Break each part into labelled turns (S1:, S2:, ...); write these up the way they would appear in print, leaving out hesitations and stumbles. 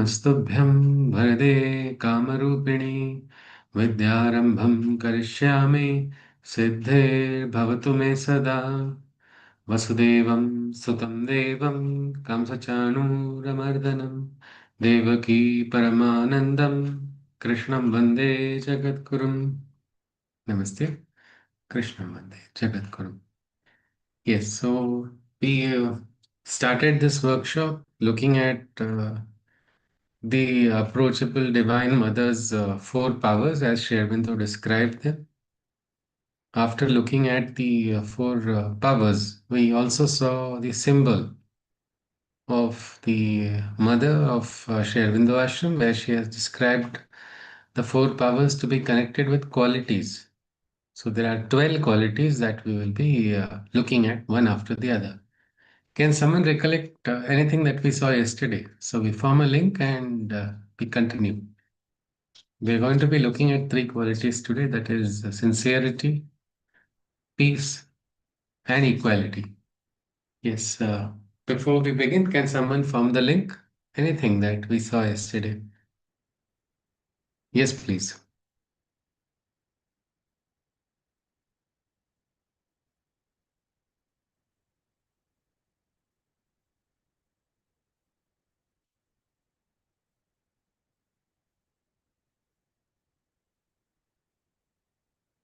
S1: नमस्तुभ्यं वरदे कामरूपिणि विद्यारम्भं करिष्यामि सिद्धिर्भवतु मे सदा वसुदेवं सुतं देवं कंसचाणूरमर्दनं देवकी परमानन्दं कृष्णं वन्दे जगद्गुरुम् नमस्ते कृष्णं वन्दे जगद्गुरुम्. Yes, so we started this workshop looking at the approachable Divine Mother's four powers as Sri Aurobindo described them. After looking at the four powers, we also saw the symbol of the mother of Sri Aurobindo Ashram, where she has described the four powers to be connected with qualities. So there are 12 qualities that we will be looking at one after the other. Can someone recollect anything that we saw yesterday? So we form a link and we continue. We're going to be looking at three qualities today, that is sincerity, peace, and equality. Yes, before we begin, can someone form the link? Anything that we saw yesterday? Yes, please.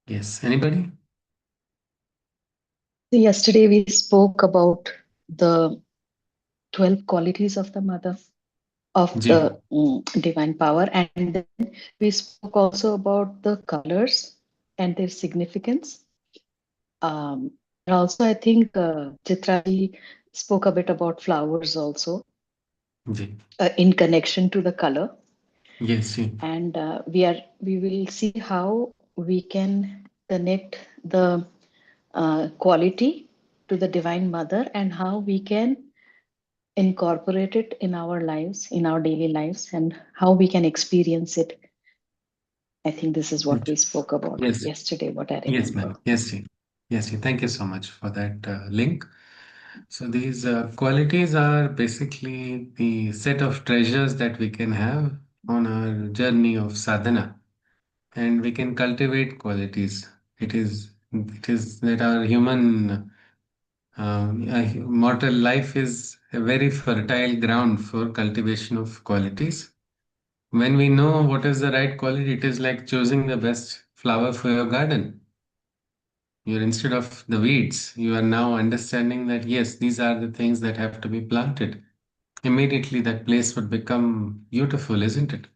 S1: Yes, anybody?
S2: So yesterday we spoke about the 12 qualities of the mother of
S1: Ji.
S2: the divine power, and then we spoke also about the colors and their significance. And also, I think Chitraji spoke a bit about flowers also
S1: Ji.
S2: in connection to the color,
S1: Yes, ji.
S2: and we will see how we can connect the quality to the divine mother and how we can incorporate it in our lives, in our daily lives, and how we can experience it. I think this is what we spoke about
S1: Yes,
S2: yesterday, what I
S1: yes,
S2: remember.
S1: ma'am. Yes, ji. Yes, ji. Thank you so much for that link. So these qualities are basically the set of treasures that we can have on our journey of sadhana, and we can cultivate qualities. It is that our human mortal life is a very fertile ground for cultivation of qualities. When we know what is the right quality, it is like choosing the best flower for your garden. You're instead of the weeds, you are now understanding that yes, these are the things that have to be planted. Immediately that place would become beautiful, isn't it?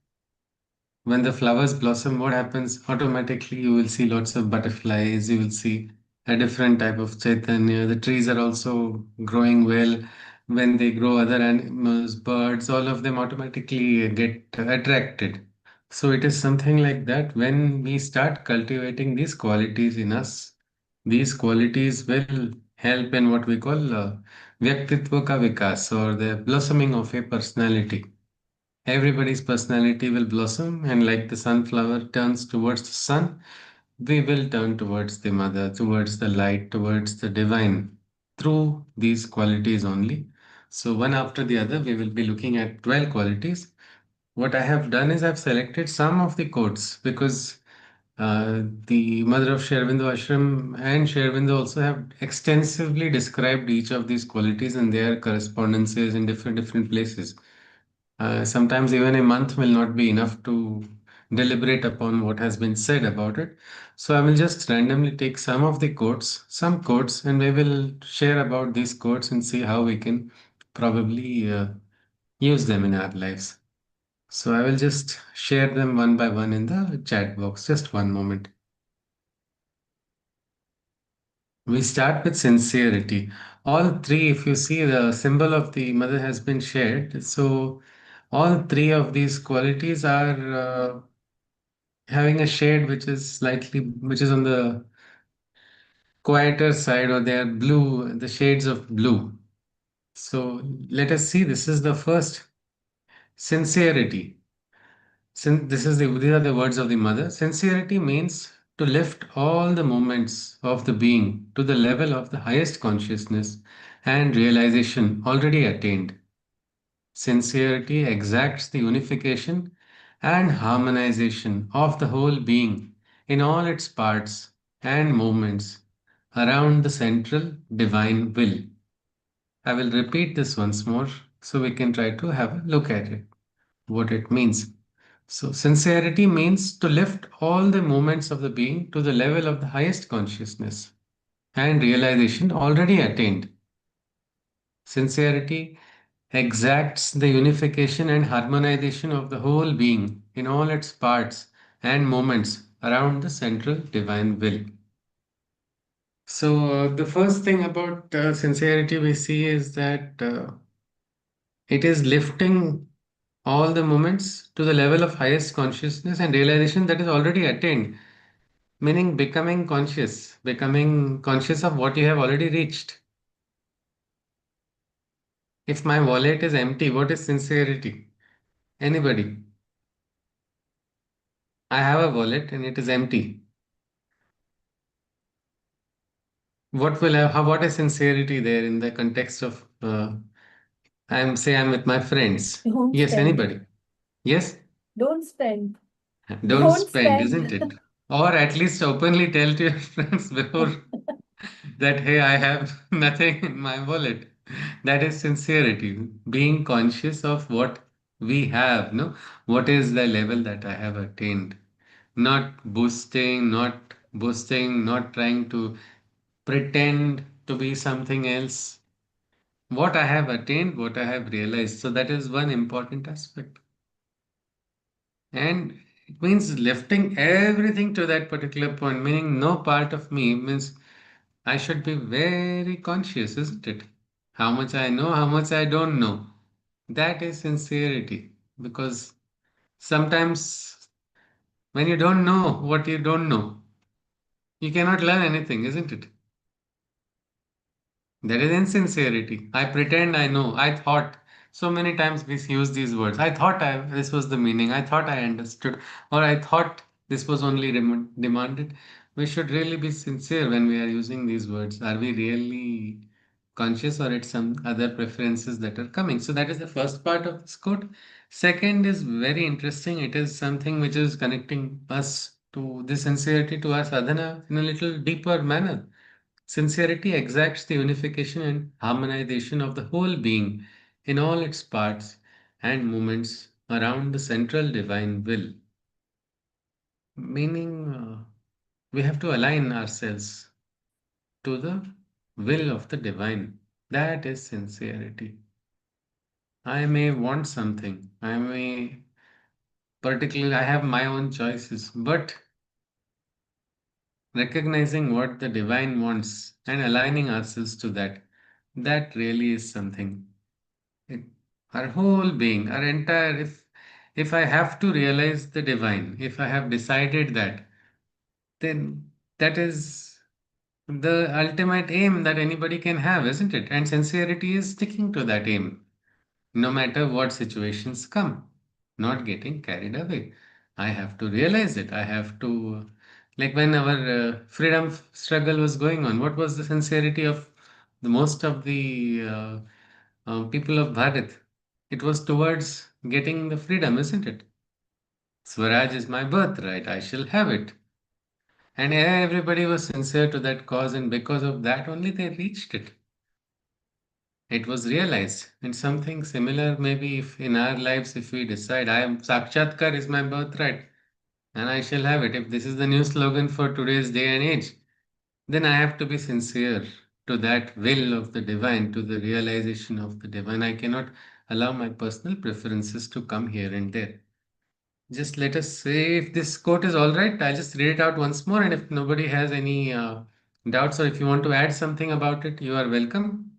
S1: When the flowers blossom, what happens? Automatically, you will see lots of butterflies, you will see a different type of chaitanya. The trees are also growing well. When they grow, other animals, birds, all of them automatically get attracted. So it is something like that. When we start cultivating these qualities in us, these qualities will help in what we call Vyaktitva ka vikas, or the blossoming of a personality. Everybody's personality will blossom, and like the sunflower turns towards the sun, we will turn towards the mother, towards the light, towards the divine through these qualities only. So, one after the other, we will be looking at 12 qualities. What I have done is I've selected some of the quotes because the mother of Shervindo Ashram and Shervindo also have extensively described each of these qualities and their correspondences in different places. Sometimes even a month will not be enough to deliberate upon what has been said about it. So I will just randomly take some quotes, and we will share about these quotes and see how we can probably use them in our lives. So I will just share them one by one in the chat box. Just one moment. We start with sincerity. All three, if you see, the symbol of the mother has been shared. So all three of these qualities are having a shade which is on the quieter side, or they are blue, the shades of blue. So let us see. This is the first, sincerity. These are the words of the mother. Sincerity means to lift all the moments of the being to the level of the highest consciousness and realization already attained. Sincerity exacts the unification and harmonization of the whole being in all its parts and movements around the central divine will. I will repeat this once more so we can try to have a look at it, what it means. So, sincerity means to lift all the moments of the being to the level of the highest consciousness and realization already attained. Sincerity exacts the unification and harmonization of the whole being in all its parts and moments around the central divine will. So, the first thing about sincerity we see is that it is lifting all the moments to the level of highest consciousness and realization that is already attained, meaning becoming conscious of what you have already reached. If my wallet is empty, what is sincerity? Anybody? I have a wallet and it is empty. What is sincerity there in the context of I'm with my friends.
S3: Don't
S1: Yes,
S3: spend.
S1: anybody. Yes,
S3: Don't spend.
S1: don't
S3: Don't
S1: spend,
S3: spend.
S1: isn't it? Or at least openly tell to your friends before that, hey, I have nothing in my wallet. That is sincerity, being conscious of what we have, no? What is the level that I have attained? Not boasting, not trying to pretend to be something else. What I have attained, what I have realized. So that is one important aspect. And it means lifting everything to that particular point, meaning no part of me means I should be very conscious, isn't it? How much I know, how much I don't know. That is sincerity. Because sometimes when you don't know what you don't know, you cannot learn anything, isn't it? That is insincerity. I pretend I know. I thought. So many times we use these words. This was the meaning. I thought I understood. Or I thought this was only demanded. We should really be sincere when we are using these words. Are we really conscious or it's some other preferences that are coming? So that is the first part of this quote. Second is very interesting. It is something which is connecting us to the sincerity to our sadhana in a little deeper manner. Sincerity exacts the unification and harmonization of the whole being in all its parts and movements around the central divine will. Meaning, we have to align ourselves to the will of the divine. That is sincerity. I may want something, I have my own choices, but recognizing what the divine wants and aligning ourselves to that, that really is something. It, our whole being, our entire, if I have to realize the divine, if I have decided that, then that is the ultimate aim that anybody can have, isn't it? And sincerity is sticking to that aim, no matter what situations come, not getting carried away. I have to realize it. I have to, like when our freedom struggle was going on, what was the sincerity of the most of the people of Bharat? It was towards getting the freedom, isn't it? Swaraj is my birthright. I shall have it. And everybody was sincere to that cause, and because of that only they reached it. It was realized. And something similar, maybe if in our lives, if we decide, I am Sakshatkar is my birthright, and I shall have it. If this is the new slogan for today's day and age, then I have to be sincere to that will of the divine, to the realization of the divine. I cannot allow my personal preferences to come here and there. Just let us say if this quote is all right, I'll just read it out once more. And if nobody has any doubts or if you want to add something about it, you are welcome.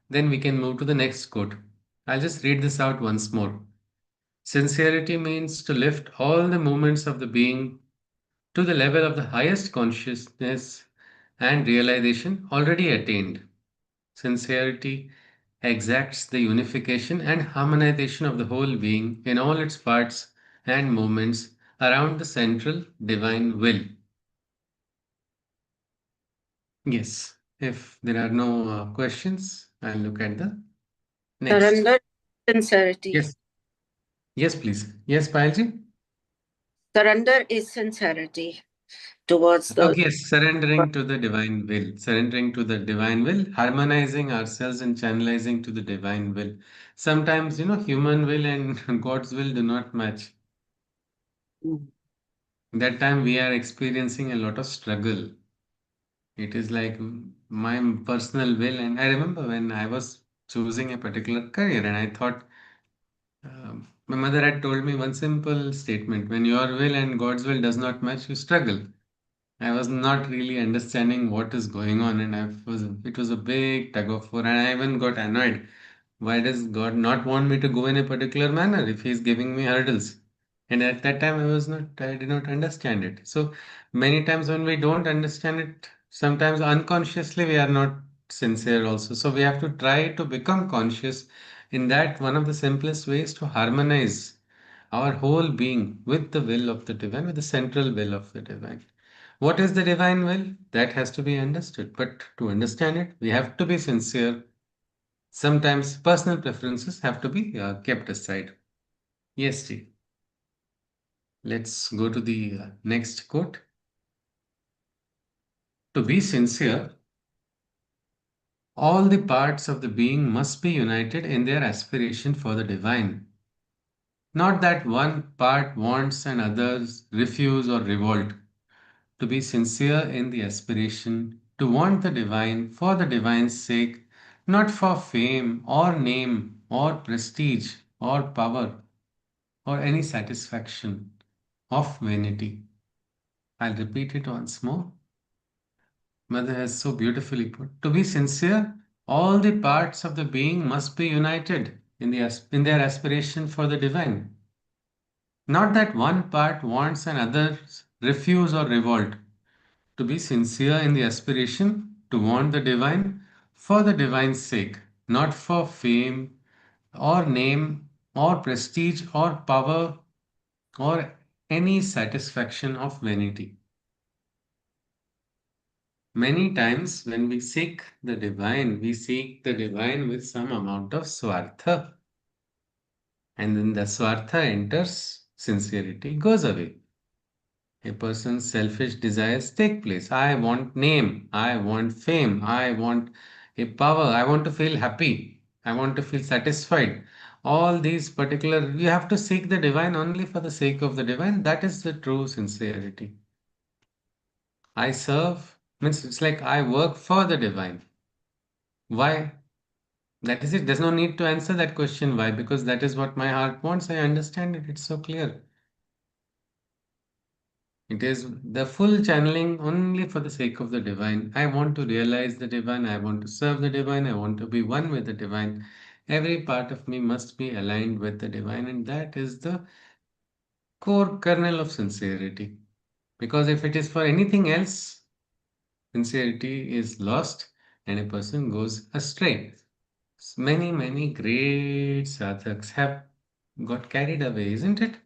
S1: Then we can move to the next quote. I'll just read this out once more. Sincerity means to lift all the moments of the being to the level of the highest consciousness and realization already attained. Sincerity exacts the unification and harmonization of the whole being in all its parts and movements around the central divine will. Yes, if there are no questions, I'll look at the next.
S3: Narendra, Sincerity.
S1: Yes, yes, please. Yes, Payalji.
S3: Surrender is sincerity towards the
S1: Okay, yes, surrendering to the divine will, surrendering to the divine will, harmonizing ourselves and channelizing to the divine will. Sometimes, human will and God's will do not match. That time we are experiencing a lot of struggle. It is like my personal will, and I remember when I was choosing a particular career, and I thought my mother had told me one simple statement: when your will and God's will does not match, you struggle. I was not really understanding what is going on, and it was a big tug of war, and I even got annoyed. Why does God not want me to go in a particular manner if He's giving me hurdles? And at that time, I did not understand it. So many times when we don't understand it, sometimes unconsciously we are not sincere also. So we have to try to become conscious. In that, one of the simplest ways to harmonize our whole being with the will of the divine, with the central will of the divine. What is the divine will? That has to be understood. But to understand it, we have to be sincere. Sometimes personal preferences have to be kept aside. Yes, G. Let's go to the next quote. To be sincere, all the parts of the being must be united in their aspiration for the divine. Not that one part wants and others refuse or revolt. To be sincere in the aspiration, to want the divine for the divine's sake, not for fame or name or prestige or power or any satisfaction of vanity. I'll repeat it once more. Mother has so beautifully put. To be sincere, all the parts of the being must be united in their aspiration for the divine. Not that one part wants and others refuse or revolt. To be sincere in the aspiration to want the divine for the divine's sake, not for fame or name or prestige or power or any satisfaction of vanity. Many times when we seek the divine, we seek the divine with some amount of swartha, and then the swartha enters, sincerity goes away. A person's selfish desires take place. I want name, I want fame, I want a power, I want to feel happy, I want to feel satisfied. All these particular, you have to seek the divine only for the sake of the divine. That is the true sincerity. I serve, means it's like I work for the divine. Why? That is it. There's no need to answer that question why, because that is what my heart wants. I understand it. It's so clear. It is the full channeling only for the sake of the divine. I want to realize the divine. I want to serve the divine. I want to be one with the divine. Every part of me must be aligned with the divine, and that is the core kernel of sincerity. Because if it is for anything else, sincerity is lost and a person goes astray. Many, many great sadhaks have got carried away, isn't it?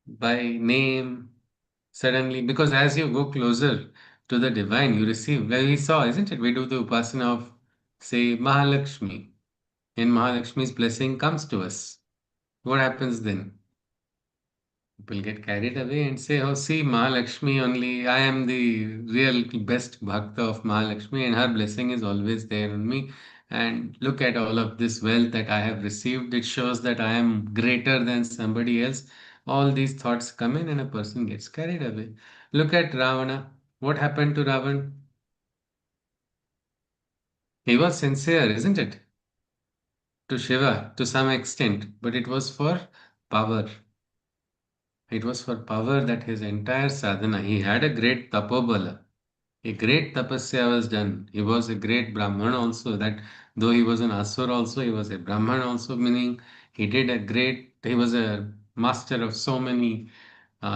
S1: By name, suddenly, because as you go closer to the divine, you receive, where we saw, isn't it? We do the upasana of, say, Mahalakshmi, and Mahalakshmi's blessing comes to us. What happens then? People get carried away and say, oh, see, Mahalakshmi only, I am the real best bhakta of Mahalakshmi, and her blessing is always there on me. And look at all of this wealth that I have received. It shows that I am greater than somebody else. All these thoughts come in, and a person gets carried away. Look at Ravana. What happened to Ravan? He was sincere, isn't it? To Shiva, to some extent, but it was for power. It was for power that his entire sadhana, he had a great tapobala. A great tapasya was done. He was a great Brahman also. That though he was an Asur also, he was a Brahman also, meaning he was a master of so many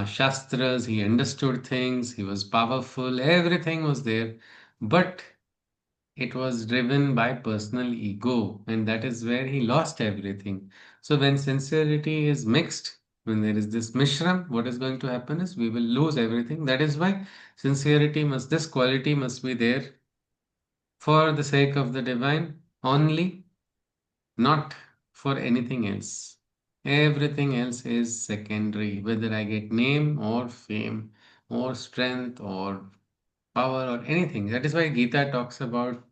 S1: Shastras. He understood things. He was powerful. Everything was there. But it was driven by personal ego, and that is where he lost everything. So, when sincerity is mixed, when there is this mishram, what is going to happen is we will lose everything. That is why this quality must be there for the sake of the divine only, not for anything else. Everything else is secondary, whether I get name or fame or strength or power or anything. That is why Gita talks about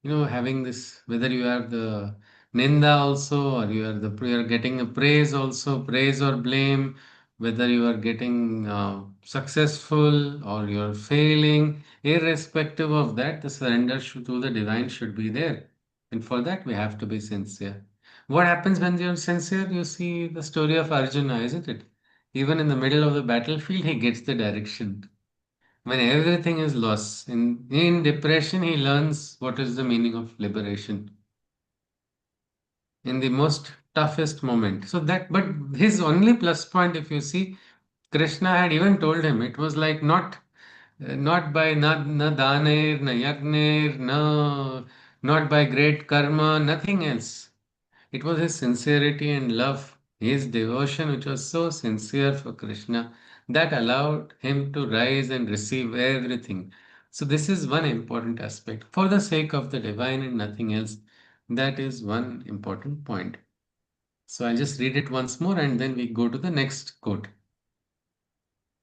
S1: having this, whether you are the ninda also, or you are getting a praise also, praise or blame, whether you are getting successful or you're failing, irrespective of that, the surrender to the divine should be there. And for that we have to be sincere. What happens when you're sincere? You see the story of Arjuna, isn't it? Even in the middle of the battlefield he gets the direction. When everything is lost, in depression, he learns what is the meaning of liberation in the most toughest moment. So that, but his only plus point, if you see, Krishna had even told him it was like not by na daner, na yagner, not by great karma, nothing else. It was his sincerity and love, his devotion, which was so sincere for Krishna, that allowed him to rise and receive everything. So, this is one important aspect. For the sake of the divine and nothing else, that is one important point. So, I'll just read it once more and then we go to the next quote.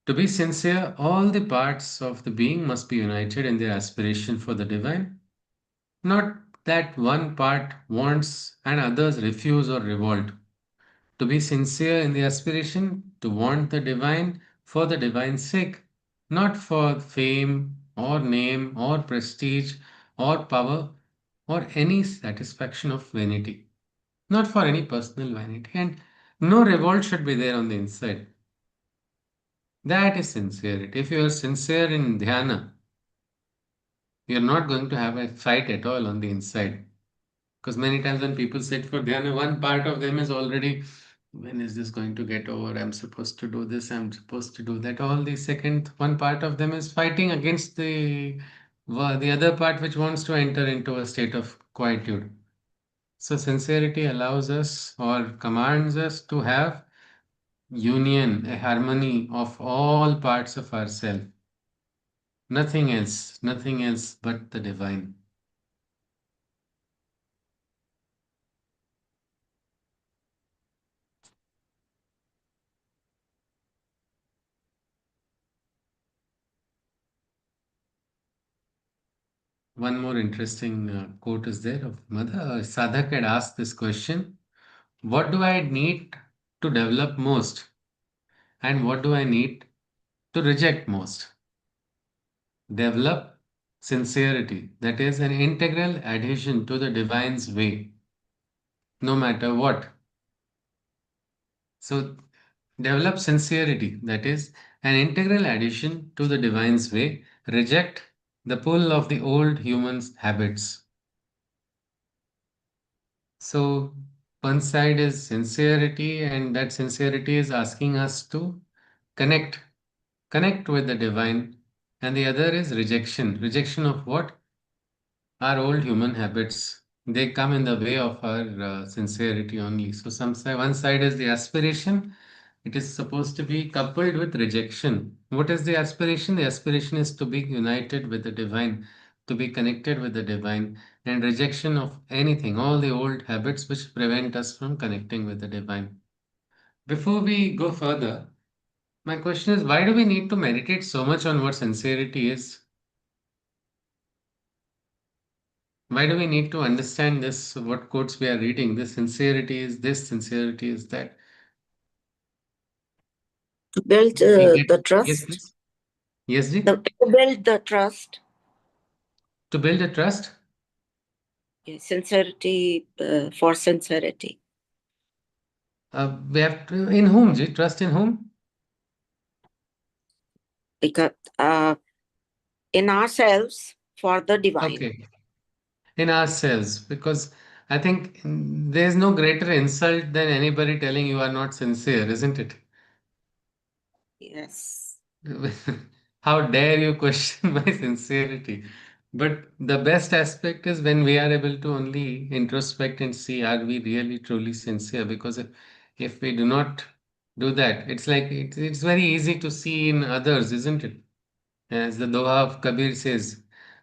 S1: To be sincere, all the parts of the being must be united in their aspiration for the divine, not that one part wants and others refuse or revolt. To be sincere in the aspiration to want the divine for the divine's sake, not for fame or name or prestige or power or any satisfaction of vanity, not for any personal vanity. And no revolt should be there on the inside. That is sincerity. If you are sincere in dhyana, you are not going to have a fight at all on the inside. Because many times when people sit for dhyana, one part of them is already, when is this going to get over? I'm supposed to do this, I'm supposed to do that. All the second, one part of them is fighting against the other part which wants to enter into a state of quietude. So sincerity allows us or commands us to have union, a harmony of all parts of ourself. Nothing else but the divine. One more interesting quote is there of Mother. Sadhak had asked this question: what do I need to develop most? And what do I need to reject most? Develop sincerity, that is, an integral adhesion to the divine's way, no matter what. So, develop sincerity, that is, an integral addition to the divine's way. Reject the pull of the old human's habits. So, one side is sincerity, and that sincerity is asking us to connect, connect with the divine, and the other is rejection. Rejection of what? Our old human habits. They come in the way of our sincerity only. So, one side is the aspiration. It is supposed to be coupled with rejection. What is the aspiration? The aspiration is to be united with the divine, to be connected with the divine, and rejection of anything, all the old habits which prevent us from connecting with the divine. Before we go further, my question is, why do we need to meditate so much on what sincerity is? Why do we need to understand this? What quotes we are reading? This sincerity is this, sincerity is that.
S3: To build
S1: We get,
S3: the
S1: yes,
S3: trust,
S1: please. Yes, Ji.
S3: to build the trust,
S1: To build a trust.
S3: sincerity for sincerity.
S1: We have to, in whom, Ji? Trust in whom?
S3: Because in ourselves for the divine.
S1: Okay, in ourselves. Because I think there's no greater insult than anybody telling you are not sincere, isn't it?
S3: Yes.
S1: How dare you question my sincerity? But the best aspect is when we are able to only introspect and see, are we really truly sincere? Because if we do not do that, it's like it's very easy to see in others, isn't it? As the Doha of Kabir says,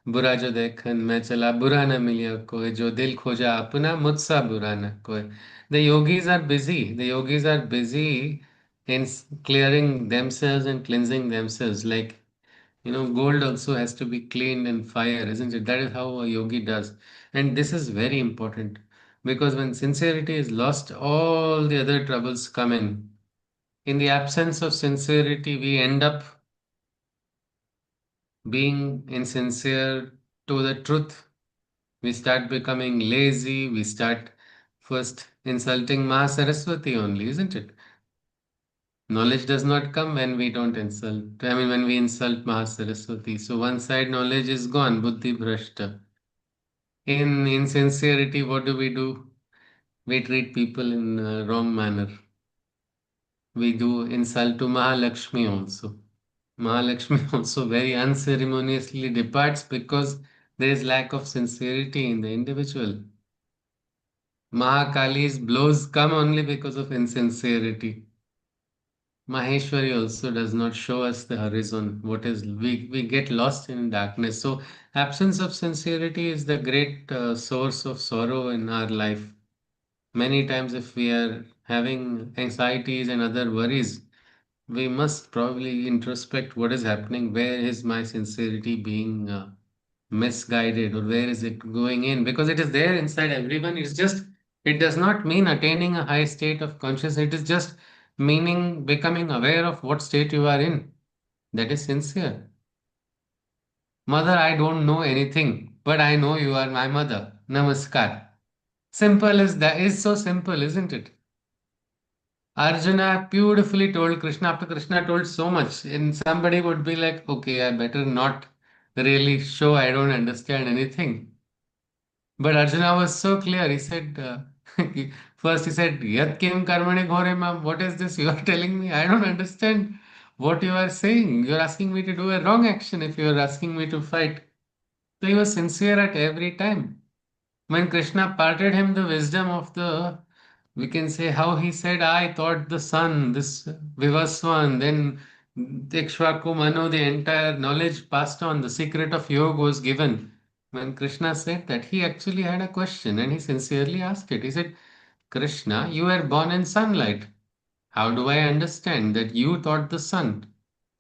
S1: बुरा जो देखन मैं चला बुरा न मिलिया कोई जो दिल खोजा अपना मुझसा बुरा न कोई. The yogis are busy. The yogis are busy in clearing themselves and cleansing themselves. Like, gold also has to be cleaned in fire, isn't it? That is how a yogi does. And this is very important because when sincerity is lost, all the other troubles come in. In the absence of sincerity, we end up being insincere to the truth. We start becoming lazy. We start first insulting Ma Saraswati only, isn't it? Knowledge does not come when we don't insult. I mean, when we insult Ma Saraswati. So one side knowledge is gone, buddhi bhrashta. In insincerity, what do? We treat people in a wrong manner. We do insult to Mahalakshmi also. Mahalakshmi also very unceremoniously departs because there is lack of sincerity in the individual. Mahakali's blows come only because of insincerity. Maheshwari also does not show us the horizon. What is we get lost in darkness. So absence of sincerity is the great source of sorrow in our life. Many times, if we are having anxieties and other worries, we must probably introspect what is happening. Where is my sincerity being misguided, or where is it going in? Because it is there inside everyone. It does not mean attaining a high state of consciousness. It is just meaning becoming aware of what state you are in. That is sincere. Mother, I don't know anything, but I know you are my mother. Namaskar. Simple as that is so simple, isn't it? Arjuna beautifully told Krishna after Krishna told so much, and somebody would be like, okay, I better not really show I don't understand anything. But Arjuna was so clear. He said, first he said, Yat kim karmane ghore mam, what is this you are telling me? I don't understand what you are saying. You're asking me to do a wrong action if you're asking me to fight. So he was sincere at every time. When Krishna parted him the wisdom of we can say how he said, I thought the sun, this Vivaswan, then Ikshvaku Manu, the entire knowledge passed on, the secret of yoga was given. When Krishna said that, he actually had a question and he sincerely asked it. He said, Krishna, you were born in sunlight. How do I understand that you thought the sun?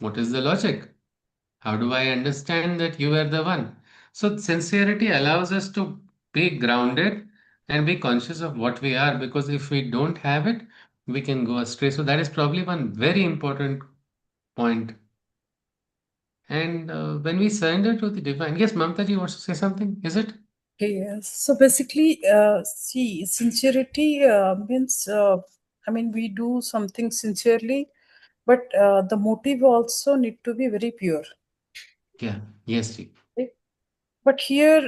S1: What is the logic? How do I understand that you are the one? So, sincerity allows us to be grounded and be conscious of what we are, because if we don't have it, we can go astray. So, that is probably one very important point. And when we surrender to the divine, yes, Mamtaji wants to say something, is it?
S4: Okay, yes. So basically, see, sincerity means, I mean, we do something sincerely, but the motive also need to be very pure.
S1: Yeah, yes, ji.
S4: Okay? But here,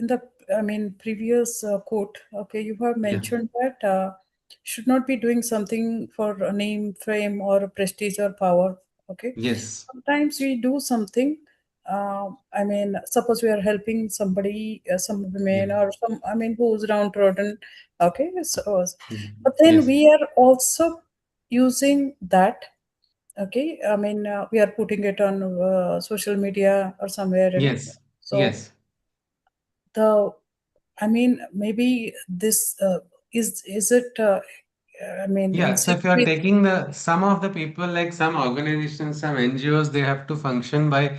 S4: in the, I mean, previous quote, okay, you have
S1: Yeah,
S4: mentioned that should not be doing something for a name, fame, or prestige or power. Okay,
S1: yes,
S4: sometimes we do something. I mean, suppose we are helping somebody, some
S1: yeah,
S4: women or some, I mean, who's downtrodden. Okay, so
S1: mhm,
S4: but then
S1: yes,
S4: we are also using that. Okay, I mean, we are putting it on social media or somewhere,
S1: yes,
S4: so
S1: yes.
S4: the, I mean, maybe this is it? I mean, in
S1: Yeah, so
S4: sync
S1: if you are
S4: with
S1: taking some of the people, like some organizations, some NGOs, they have to function by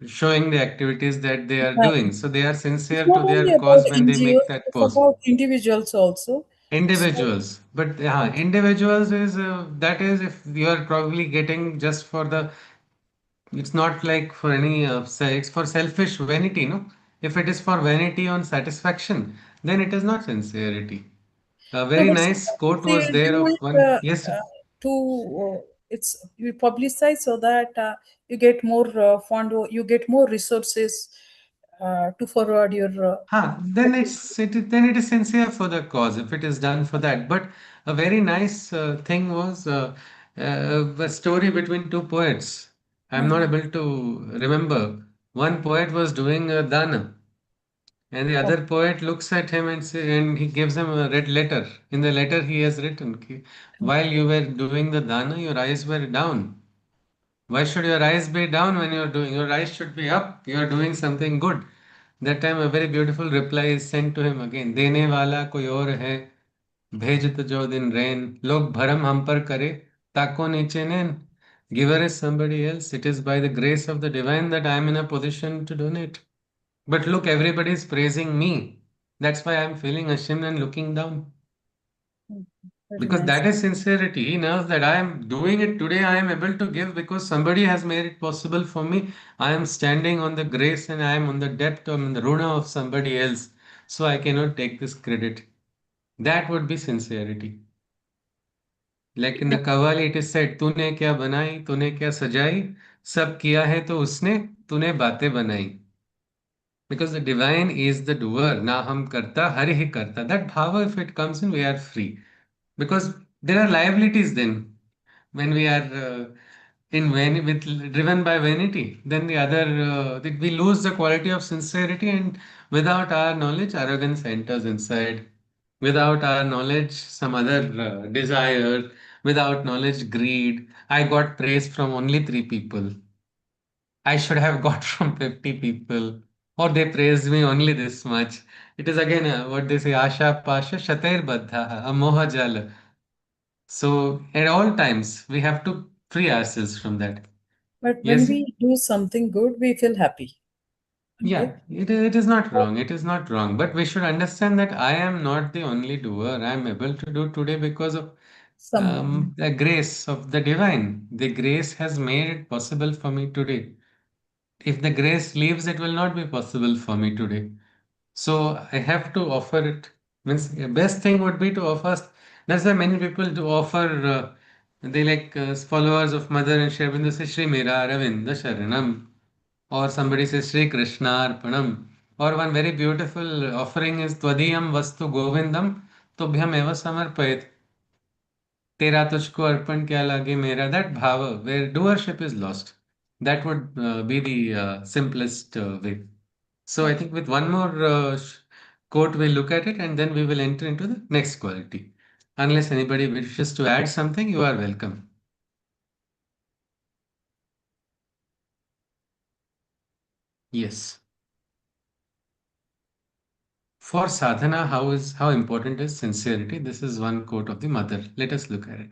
S1: showing the activities that they are doing. So they are
S4: it's
S1: sincere
S4: not
S1: to
S4: only
S1: their
S4: about
S1: cause when they make
S4: NGOs;
S1: that
S4: it's
S1: post.
S4: about individuals also. So
S1: Individuals, but individuals is that is if you are probably getting just for it's not like for any say it's for selfish vanity, no? If it is for vanity on satisfaction, then it is not sincerity. A
S4: no,
S1: very
S4: but
S1: nice
S4: sometimes
S1: quote
S4: they
S1: was there
S4: do
S1: of
S4: it
S1: one. Yes,
S4: to it's you publicize so that you get more fund, or you get more resources to forward your
S1: Then then it is sincere for the cause if it is done for that. But a very nice thing was a story between two poets. I'm not
S4: Mhm.
S1: able to remember. One poet was doing a dana, and the
S4: Oh,
S1: other poet looks at him and he gives him a red letter. In the letter, he has written, "While you were doing the dana, your eyes were down. Why should your eyes be down when you're doing? Your eyes should be up. You're doing something good. That time a very beautiful reply is sent to him again. देने वाला कोई और है, भेज तो जो दिन रैन, लोग भरम हम पर करे, ताको नीचे नैन. Giver is somebody else. It is by the grace of the divine that I am in a position to donate. But look, everybody is praising me. That's why I'm feeling ashamed and looking down.
S4: Very
S1: Because
S4: nice.
S1: that is sincerity. He knows that I am doing it today, I am able to give because somebody has made it possible for me. I am standing on the grace and I am on the depth, on the runa of somebody else. So I cannot take this credit. That would be sincerity. Like in the Kavali, it is said, तूने क्या बनाई, तूने क्या सजाई, सब किया है तो उसने, तूने बातें बनाई. Because the divine is the doer. Na hum karta, hari hi karta. That bhava, if it comes in, we are free. Because there are liabilities then. When we are driven by vanity, then the other we lose the quality of sincerity, and without our knowledge, arrogance enters inside. Without our knowledge, some other desire. Without knowledge, greed. I got praise from only three people. I should have got from 50 people. Or they praised me only this much. It is again what they say, Asha Pasha Shatir Baddha, Amoha Jala. So at all times, we have to free ourselves from that.
S4: But when
S1: Yes,
S4: we do something good, we feel happy.
S1: yeah,
S4: Okay.
S1: it is not wrong. It is not wrong. But we should understand that I am not the only doer. I am able to do today because of
S4: Someone.
S1: the grace of the divine. The grace has made it possible for me today. If the grace leaves, it will not be possible for me today. So I have to offer it. Means the best thing would be to offer. That's why many people do offer. They like followers of Mother and Sri Aurobindo say Shri Mera Aravinda Sharanam, or somebody says Shri Krishna Arpanam, or one very beautiful offering is Twadiyam Vastu Govindam Tubhyam Eva Samarpayat. तेरा तुझको अर्पण क्या लागे मेरा, that bhava where doership is lost, that would be the simplest way. So I think with one more quote we'll look at it and then we will enter into the next quality. Unless anybody wishes to add something, you are welcome. Yes. For sadhana, how important is sincerity? This is one quote of the mother. Let us look at it.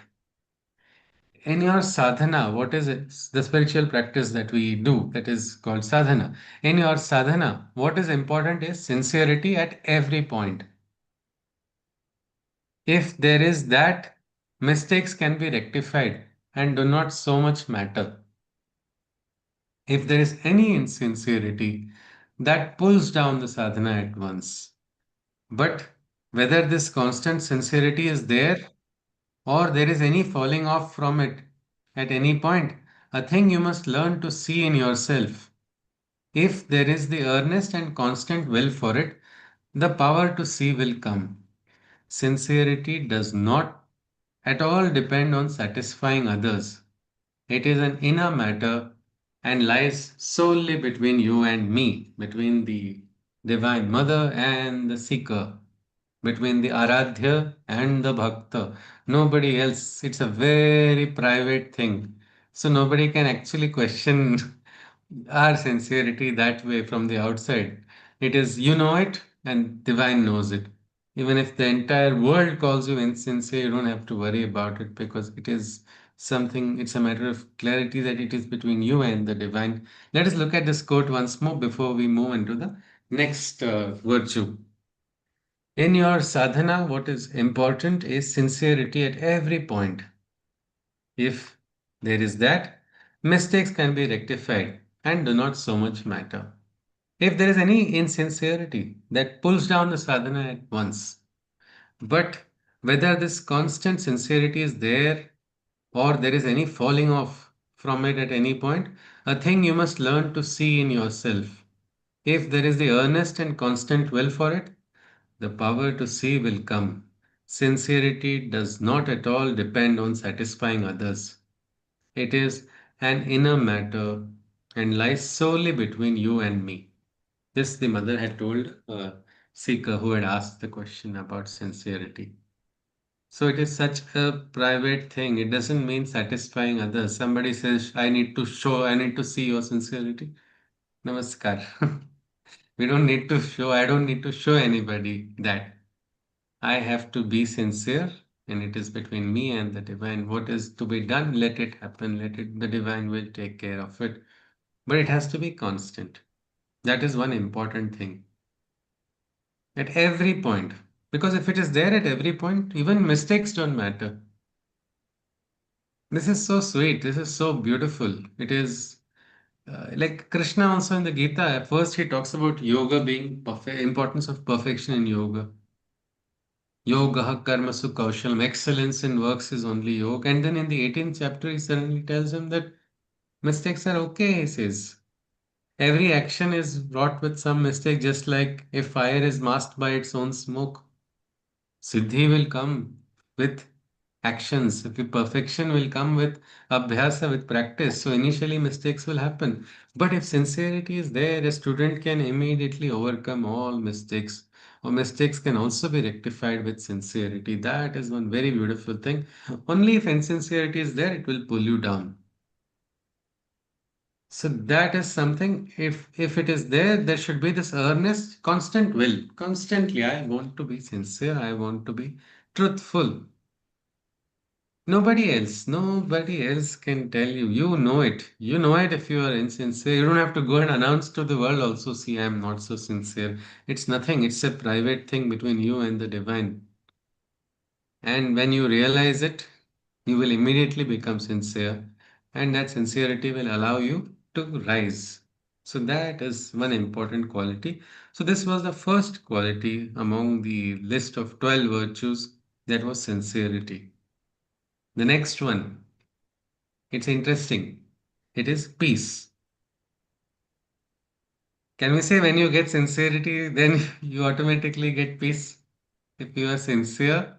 S1: In your sadhana, what is it? The spiritual practice that we do, that is called sadhana. In your sadhana, what is important is sincerity at every point. If there is that, mistakes can be rectified and do not so much matter. If there is any insincerity, that pulls down the sadhana at once. But whether this constant sincerity is there or there is any falling off from it at any point, a thing you must learn to see in yourself. If there is the earnest and constant will for it, the power to see will come. Sincerity does not at all depend on satisfying others. It is an inner matter and lies solely between you and me, between the Divine Mother and the Seeker, between the Aradhya and the Bhakta. Nobody else. It's a very private thing. So nobody can actually question our sincerity that way from the outside. It is, you know it, and divine knows it. Even if the entire world calls you insincere, you don't have to worry about it because it is something, it's a matter of clarity that it is between you and the divine. Let us look at this quote once more before we move into the next virtue. In your sadhana, what is important is sincerity at every point. If there is that, mistakes can be rectified and do not so much matter. If there is any insincerity, that pulls down the sadhana at once. But whether this constant sincerity is there or there is any falling off from it at any point, a thing you must learn to see in yourself. If there is the earnest and constant will for it, the power to see will come. Sincerity does not at all depend on satisfying others. It is an inner matter and lies solely between you and me. This the mother had told a seeker who had asked the question about sincerity. So it is such a private thing. It doesn't mean satisfying others. Somebody says, I need to show, I need to see your sincerity. Namaskar. We don't need to show, I don't need to show anybody that. I have to be sincere, and it is between me and the divine. What is to be done, let it happen. Let it, the divine will take care of it. But it has to be constant. That is one important thing. At every point. Because if it is there at every point, even mistakes don't matter. This is so sweet. This is so beautiful. It is like Krishna also in the Gita. At first, he talks about yoga being perfect, importance of perfection in yoga. Yoga karmasu kaushalam. Excellence in works is only yoga. And then in the 18th chapter, he suddenly tells him that mistakes are okay, he says. Every action is wrought with some mistake, just like a fire is masked by its own smoke. Siddhi will come with actions. If perfection will come with abhyasa, with practice. So initially mistakes will happen. But if sincerity is there, a student can immediately overcome all mistakes. Or mistakes can also be rectified with sincerity. That is one very beautiful thing. Only if insincerity is there, it will pull you down. So that is something, if it is there, there should be this earnest, constant will. Constantly, I want to be sincere, I want to be truthful. Nobody else can tell you. You know it. You know it if you are insincere. You don't have to go and announce to the world also, see, I am not so sincere. It's nothing. It's a private thing between you and the divine. And when you realize it, you will immediately become sincere. And that sincerity will allow you to rise. So that is one important quality. So this was the first quality among the list of 12 virtues, that was sincerity. The next one, it's interesting. It is peace. Can we say when you get sincerity, then you automatically get peace? If you are sincere,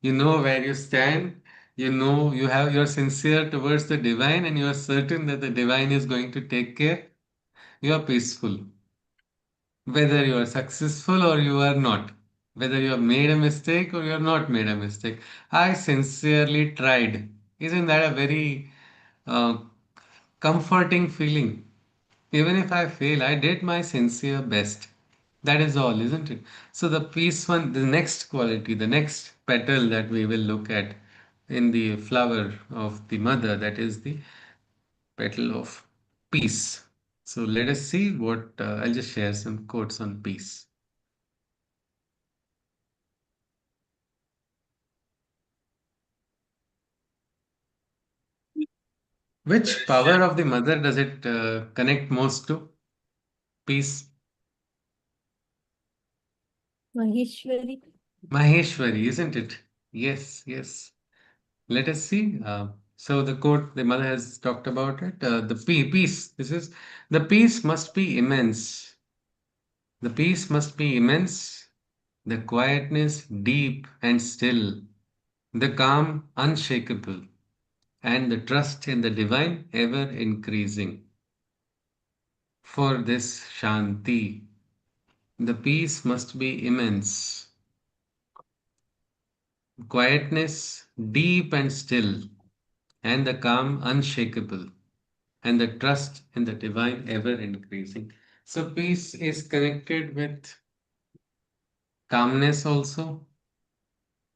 S1: you know where you stand, you know you're sincere towards the divine, and you are certain that the divine is going to take care, you are peaceful. Whether you are successful or you are not, whether you have made a mistake or you have not made a mistake. I sincerely tried. Isn't that a very uh, comforting feeling? Even if I fail, I did my sincere best. That is all, isn't it? So the peace one, the next quality, the next petal that we will look at in the flower of the mother, that is the petal of peace. So let us see what I'll just share some quotes on peace. Which power of the mother does it connect most to? Peace.
S5: Maheshwari.
S1: Maheshwari, isn't it? Yes, yes. Let us see. So the quote the mother has talked about it. The peace. This is the peace must be immense. The peace must be immense. The quietness deep and still. The calm unshakable, and the trust in the divine ever increasing. For this Shanti, the peace must be immense. Quietness deep and still, and the calm unshakable, and the trust in the divine ever increasing. So, peace is connected with calmness also,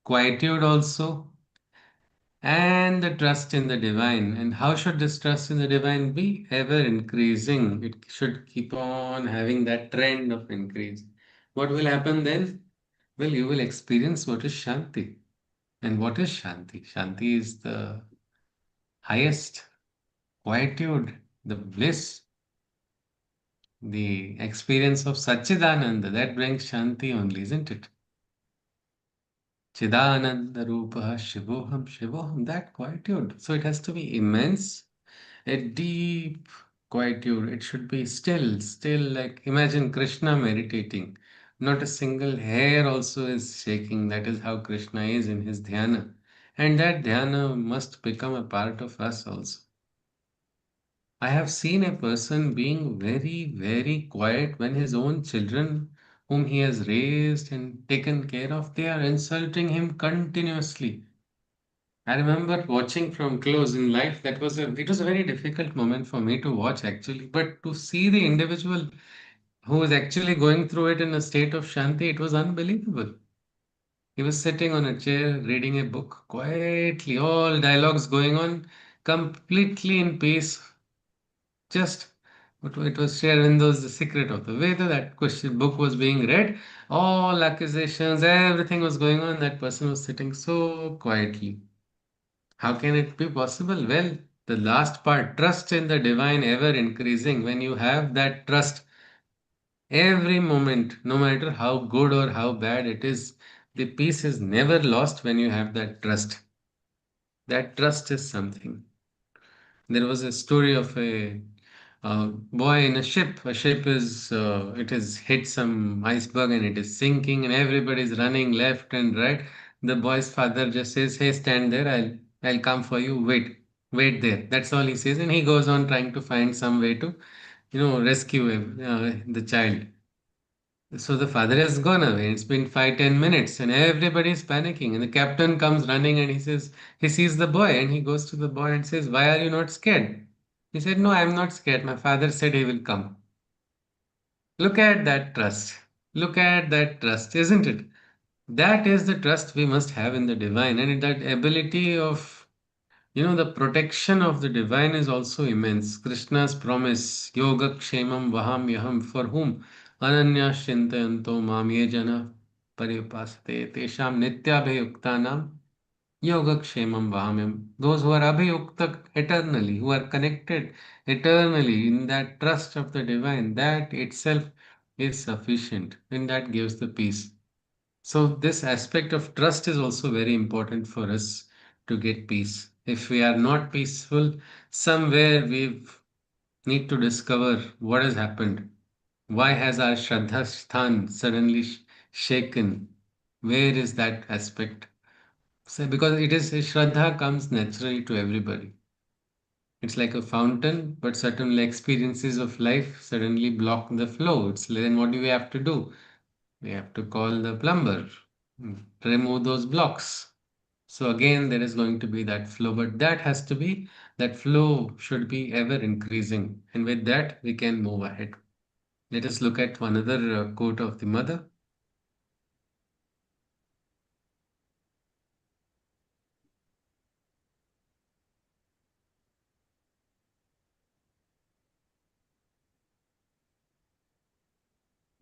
S1: quietude also, and the trust in the divine. And how should this trust in the divine be? Ever increasing. It should keep on having that trend of increase. What will happen then? Well, you will experience what is Shanti. And what is Shanti? Shanti is the highest quietude, the bliss, the experience of Satchidananda. That brings Shanti only, isn't it? Chidananda Rupa Shivoham Shivoham, that quietude. So it has to be immense, a deep quietude. It should be still, still, like imagine Krishna meditating. Not a single hair also is shaking. That is how Krishna is in his dhyana. And that dhyana must become a part of us also. I have seen a person being very, very quiet when his own children, whom he has raised and taken care of, they are insulting him continuously. I remember watching from close in life. It was a very difficult moment for me to watch actually, but to see the individual who was actually going through it in a state of shanti, it was unbelievable. He was sitting on a chair reading a book quietly, all dialogues going on, completely in peace. Just but it was Sri Aurobindo's The Secret of the Veda. That question book was being read, all accusations, everything was going on. That person was sitting so quietly. How can it be possible? Well, the last part, trust in the divine ever increasing. When you have that trust, every moment, no matter how good or how bad it is, the peace is never lost when you have that trust. That trust is something. There was a story of a boy in a ship. A ship is it has hit some iceberg and it is sinking, and everybody's running left and right. The boy's father just says, "Hey, stand there. I'll come for you. Wait there." That's all he says, and he goes on trying to find some way to rescue him, the child. So the father has gone away. It's been 5, 10 minutes, and everybody's panicking. And the captain comes running and he says, he sees the boy and he goes to the boy and says, "Why are you not scared?" He said, "No, I'm not scared. My father said he will come." Look at that trust. Look at that trust, isn't it? That is the trust we must have in the divine, and that ability of the protection of the divine is also immense. Krishna's promise, Yoga Kshemam Vaham Yaham, for whom Ananya Shintayanto Mam Ye Jana Paripasate Tesham Nityabhayuktanam Yoga Kshemam Vahamyam. Those who are abhayukta eternally, who are connected eternally in that trust of the divine, that itself is sufficient and that gives the peace. So, this aspect of trust is also very important for us to get peace. If we are not peaceful, somewhere we need to discover what has happened. Why has our Shraddha Sthan suddenly shaken? Where is that aspect? So, because it is Shraddha comes naturally to everybody. It's like a fountain, but certain experiences of life suddenly block the flow. Then what do we have to do? We have to call the plumber, remove those blocks. So again, there is going to be that flow, but that flow should be ever increasing. And with that, we can move ahead. Let us look at another quote of the mother.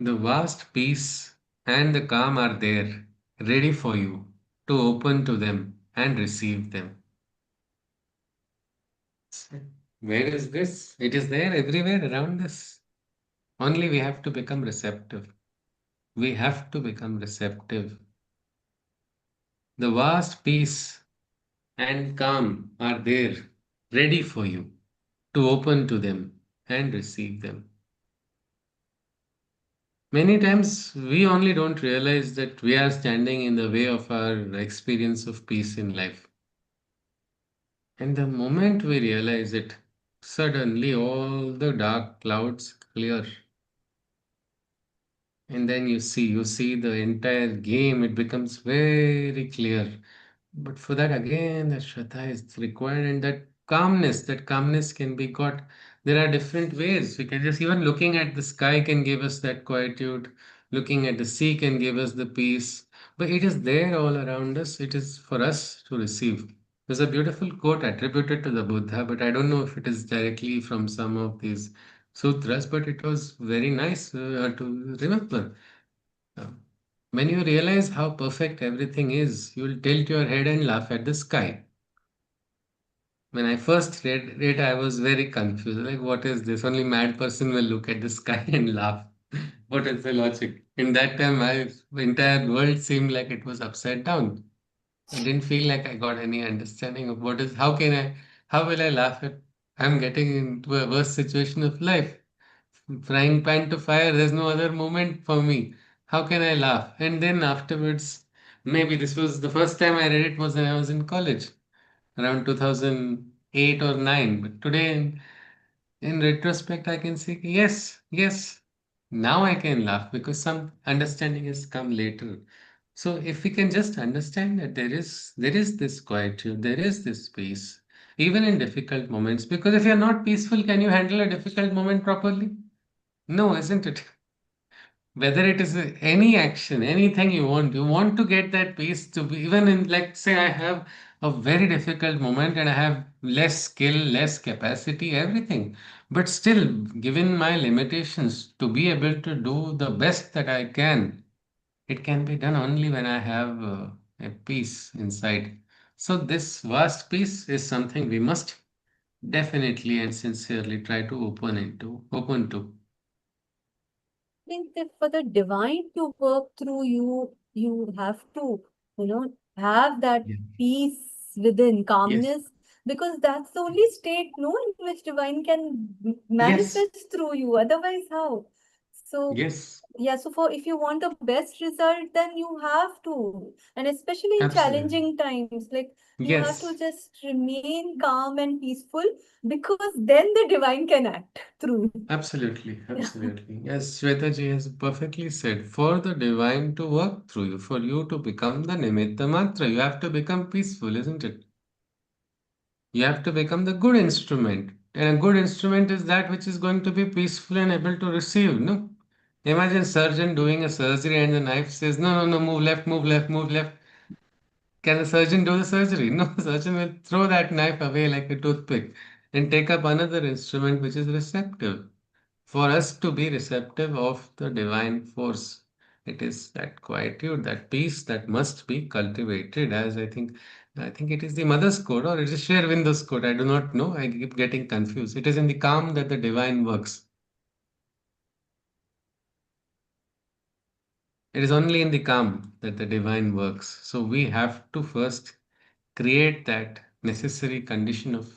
S1: The vast peace and the calm are there, ready for you to open to them and receive them. Where is this? It is there everywhere around us. Only we have to become receptive. We have to become receptive. The vast peace and calm are there, ready for you to open to them and receive them. Many times we only don't realize that we are standing in the way of our experience of peace in life. And the moment we realize it, suddenly all the dark clouds clear. And then you see the entire game, it becomes very clear. But for that, again, the Shraddha is required, and that calmness can be got. There are different ways. We can just, even looking at the sky can give us that quietude, looking at the sea can give us the peace. But it is there all around us. It is for us to receive. There's a beautiful quote attributed to the Buddha, but I don't know if it is directly from some of these sutras, but it was very nice to remember. Uh, when you realize how perfect everything is, you'll tilt your head and laugh at the sky. When I first read it, I was very confused. Like, what is this? Only mad person will look at the sky and laugh. What is the logic? In that time, my entire world seemed like it was upside down. I didn't feel like I got any understanding of how will I laugh at, I'm getting into a worse situation of life. Frying pan to fire, there's no other moment for me. How can I laugh? And then afterwards, maybe this was the first time I read it was when I was in college, around 2008 or 9. But today, in retrospect, I can say, yes, yes, now I can laugh because some understanding has come later. So if we can just understand that there is this quietude, there is this peace, even in difficult moments. Because if you're not peaceful, can you handle a difficult moment properly? No, isn't it? Whether it is any action, anything you want to get that peace to be even in, like, say I have a very difficult moment and I have less skill, less capacity, everything, but still, given my limitations, to be able to do the best that I can, it can be done only when I have a peace inside. So this vast peace is something we must definitely and sincerely try to open to.
S5: Think that for the divine to work through you, you have to, you know, have that
S1: Yeah.
S5: peace within,
S1: Yes.
S5: calmness, because that's the only state, no, in which divine can
S1: Yes.
S5: manifest through you. Otherwise, how? So,
S1: Yes.
S5: yeah, so for if you want the best result, then you have to, and especially in
S1: Absolutely.
S5: challenging times, like you have to
S1: Yes.
S5: just remain calm and peaceful, because then the divine can act through you.
S1: Absolutely.
S5: Yeah.
S1: Absolutely. Yes, Shwetaji has perfectly said, for the divine to work through you, for you to become the Nimitta Matra, you have to become peaceful, isn't it? You have to become the good instrument. And a good instrument is that which is going to be peaceful and able to receive. No? Imagine surgeon doing a surgery and the knife says, no, no, no, move left, move left, move left. Can the surgeon do the surgery? No, the surgeon will throw that knife away like a toothpick and take up another instrument which is receptive. For us to be receptive of the divine force, it is that quietude, that peace that must be cultivated. As I think it is the mother's code or it is Sri Aurobindo's code. I do not know. I keep getting confused. It is in the calm that the divine works. It is only in the calm that the divine works. So we have to first create that necessary condition of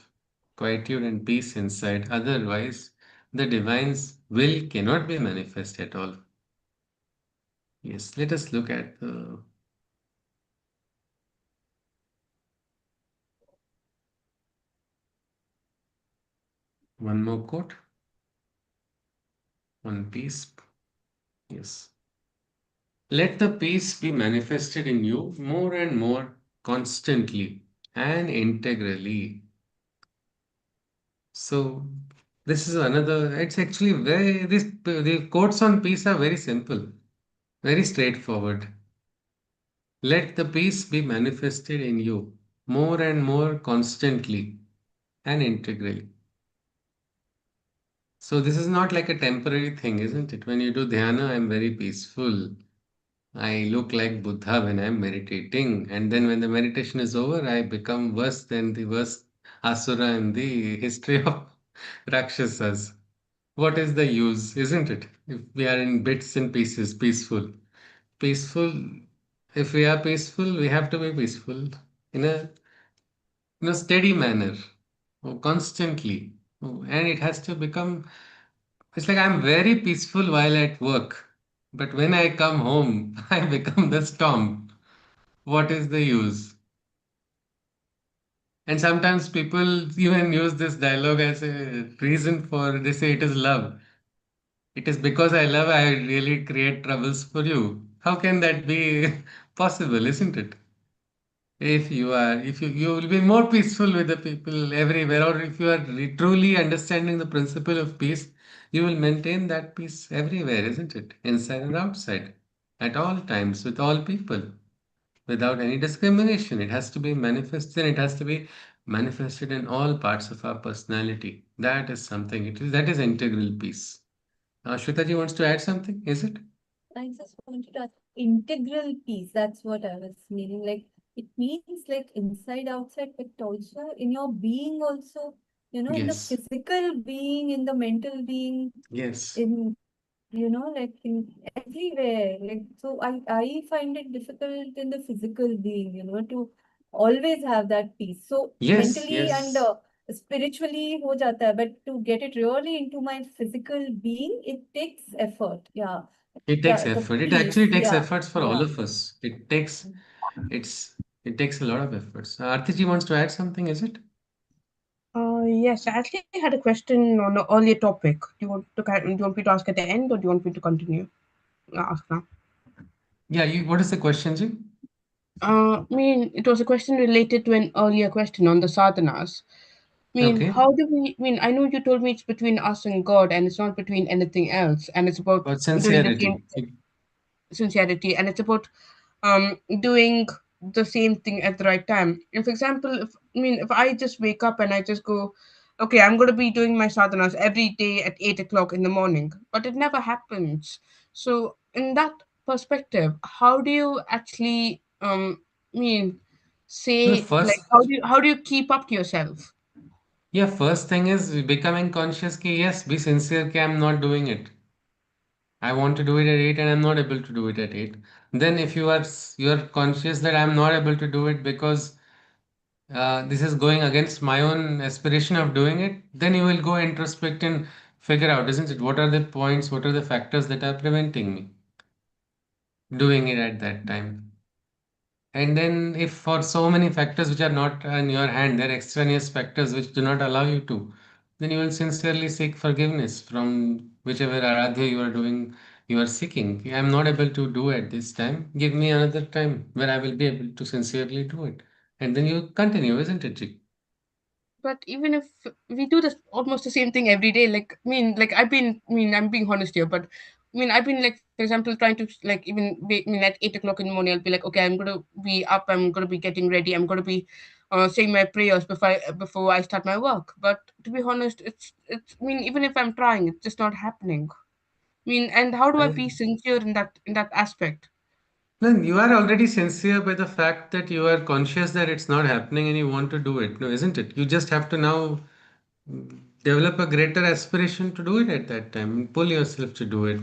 S1: quietude and peace inside. Otherwise, the divine's will cannot be manifest at all. Yes, let us look at the one more quote on peace. Yes. Let the peace be manifested in you more and more constantly and integrally. So this is another, it's actually the quotes on peace are very simple, very straightforward. Let the peace be manifested in you more and more constantly and integrally. So this is not like a temporary thing, isn't it? When you do dhyana, I'm very peaceful. I look like Buddha when I'm meditating. And then when the meditation is over, I become worse than the worst asura in the history of Rakshasas. What is the use, isn't it? If we are in bits and pieces, peaceful. Peaceful, if we are peaceful, we have to be peaceful in a steady manner, constantly. And it has to become, it's like I'm very peaceful while at work. But when I come home, I become the storm. What is the use? And sometimes people even use this dialogue as a reason for, they say it is love. It is because I love, I really create troubles for you. How can that be possible, isn't it? If you will be more peaceful with the people everywhere, or if you are truly understanding the principle of peace, you will maintain that peace everywhere, isn't it? Inside and outside, at all times, with all people, without any discrimination. It has to be manifested, it has to be manifested in all parts of our personality. That is something, that is integral peace. Shwetaji wants to add something, is it?
S5: I just wanted to ask, integral peace. That's what I was meaning. Like it means like inside, outside, but also in your being also, in the
S1: Yes.
S5: physical being, in the mental being,
S1: Yes.
S5: in like in everywhere. Like so I find it difficult in the physical being, to always have that peace. So
S1: Yes.
S5: mentally and
S1: Yes.
S5: spiritually ho jata hai, but to get it really into my physical being, it takes effort. Yeah.
S1: It takes
S5: The
S1: effort. It
S5: peace.
S1: actually takes
S5: Yeah.
S1: efforts for all
S5: Yeah.
S1: of us. It's, it takes a lot of efforts. Artiji wants to add something, is it?
S6: Yes, I actually had a question on an earlier topic. Do you want me to ask at the end, or do you want me to continue? Ask now.
S1: Yeah, what is the question, Ji?
S6: It was a question related to an earlier question on the sadhanas.
S1: Okay.
S6: How do we, I know you told me it's between us and God and it's not between anything else, and it's about
S1: About
S6: doing the same
S1: sincerity.
S6: sincerity, and it's about doing the same thing at the right time. If, for example, if I just wake up and I just go, okay, I'm going to be doing my sadhanas every day at 8 o'clock in the morning, but it never happens. So in that perspective, how do you actually I mean
S1: The
S6: say, like,
S1: first,
S6: how do you keep up to yourself?
S1: yeah, first thing is becoming conscious ki yes, be sincere ki I'm not doing it. I want to do it at 8 and I'm not able to do it at 8. Then if you're conscious that I'm not able to do it because this is going against my own aspiration of doing it, then you will go introspect and figure out, isn't it? What are the points, what are the factors that are preventing me doing it at that time? And then, if for so many factors which are not in your hand, they're extraneous factors which do not allow you to, then you will sincerely seek forgiveness from whichever aradhya you are doing, you are seeking. I'm not able to do at this time. Give me another time where I will be able to sincerely do it. And then you continue, isn't it, Ji?
S6: But even if we do this almost the same thing every day, like like I'm being honest here, but I've been, like, for example, trying to, like, even at 8 o'clock in the morning, I'll be like, okay, I'm gonna be up, I'm gonna be getting ready, I'm gonna be saying my prayers before I start my work. But to be honest, it's even if I'm trying, it's just not happening. And how do I be sincere in that aspect?
S1: Then you are already sincere by the fact that you are conscious that it's not happening and you want to do it. No, isn't it? You just have to now develop a greater aspiration to do it at that time and pull yourself to do it.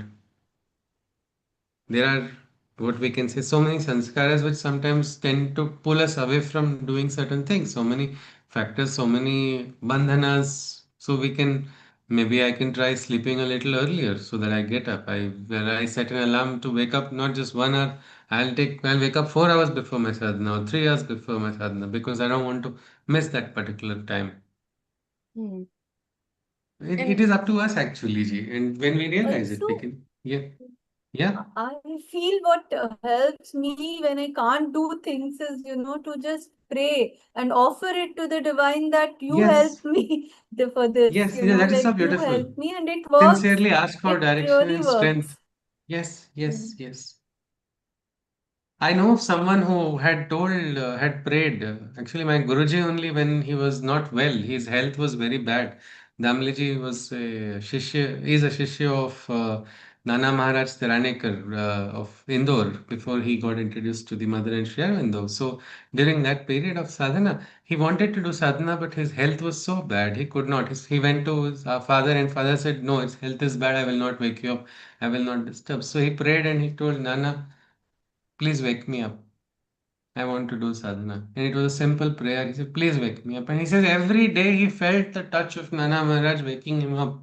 S1: There are what we can say so many sanskaras which sometimes tend to pull us away from doing certain things. So many factors, so many bandhanas. So we can maybe I can try sleeping a little earlier so that I get up. Where I set an alarm to wake up not just 1 hour. I'll wake up 4 hours before my sadhana or 3 hours before my sadhana because I don't want to miss that particular time.
S6: Hmm.
S1: It
S6: And
S1: is up to us actually, Ji. And when we realize it, we
S5: Also,
S1: can, yeah, yeah.
S5: I feel what helps me when I can't do things is, to just pray and offer it to the divine that you
S1: Yes,
S5: help me for this,
S1: yes, yeah, that is so
S5: like you
S1: beautiful.
S5: help me and it works.
S1: Sincerely ask for
S5: It
S1: direction
S5: really
S1: and strength.
S5: works.
S1: Yes,
S5: Mm.
S1: yes, yes. I know of someone who had prayed. Actually, my Guruji only when he was not well, his health was very bad. Damliji was a Shishya, is a Shishya of Nana Maharaj Tiranekar of Indore before he got introduced to the Mother and Shri Aurobindo. So during that period of sadhana, he wanted to do sadhana, but his health was so bad he could not. He went to his father, and father said, "No, his health is bad. I will not wake you up. I will not disturb." So he prayed and he told Nana, "Please wake me up. I want to do sadhana." And it was a simple prayer. He said, "Please wake me up." And he says every day he felt the touch of Nana Maharaj waking him up.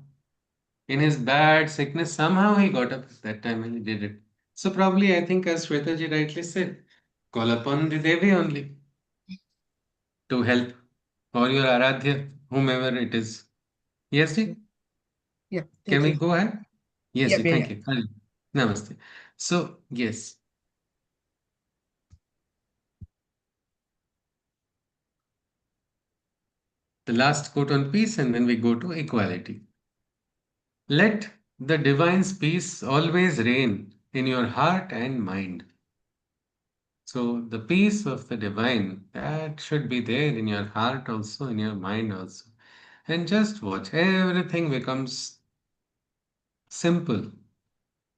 S1: In his bad sickness, somehow he got up at that time and he did it. So probably I think as Shwetaji rightly said, call upon the Devi only to help or your Aradhya, whomever it is. Yes, ji?
S6: yeah,
S1: Can
S6: thank
S1: we
S6: you.
S1: go ahead? Yes,
S6: Yeah,
S1: ji,
S6: yeah,
S1: thank
S6: yeah.
S1: you. Namaste. So, yes, the last quote on peace and then we go to equality. Let the divine's peace always reign in your heart and mind. So, the peace of the divine that should be there in your heart also, in your mind also. And just watch, everything becomes simple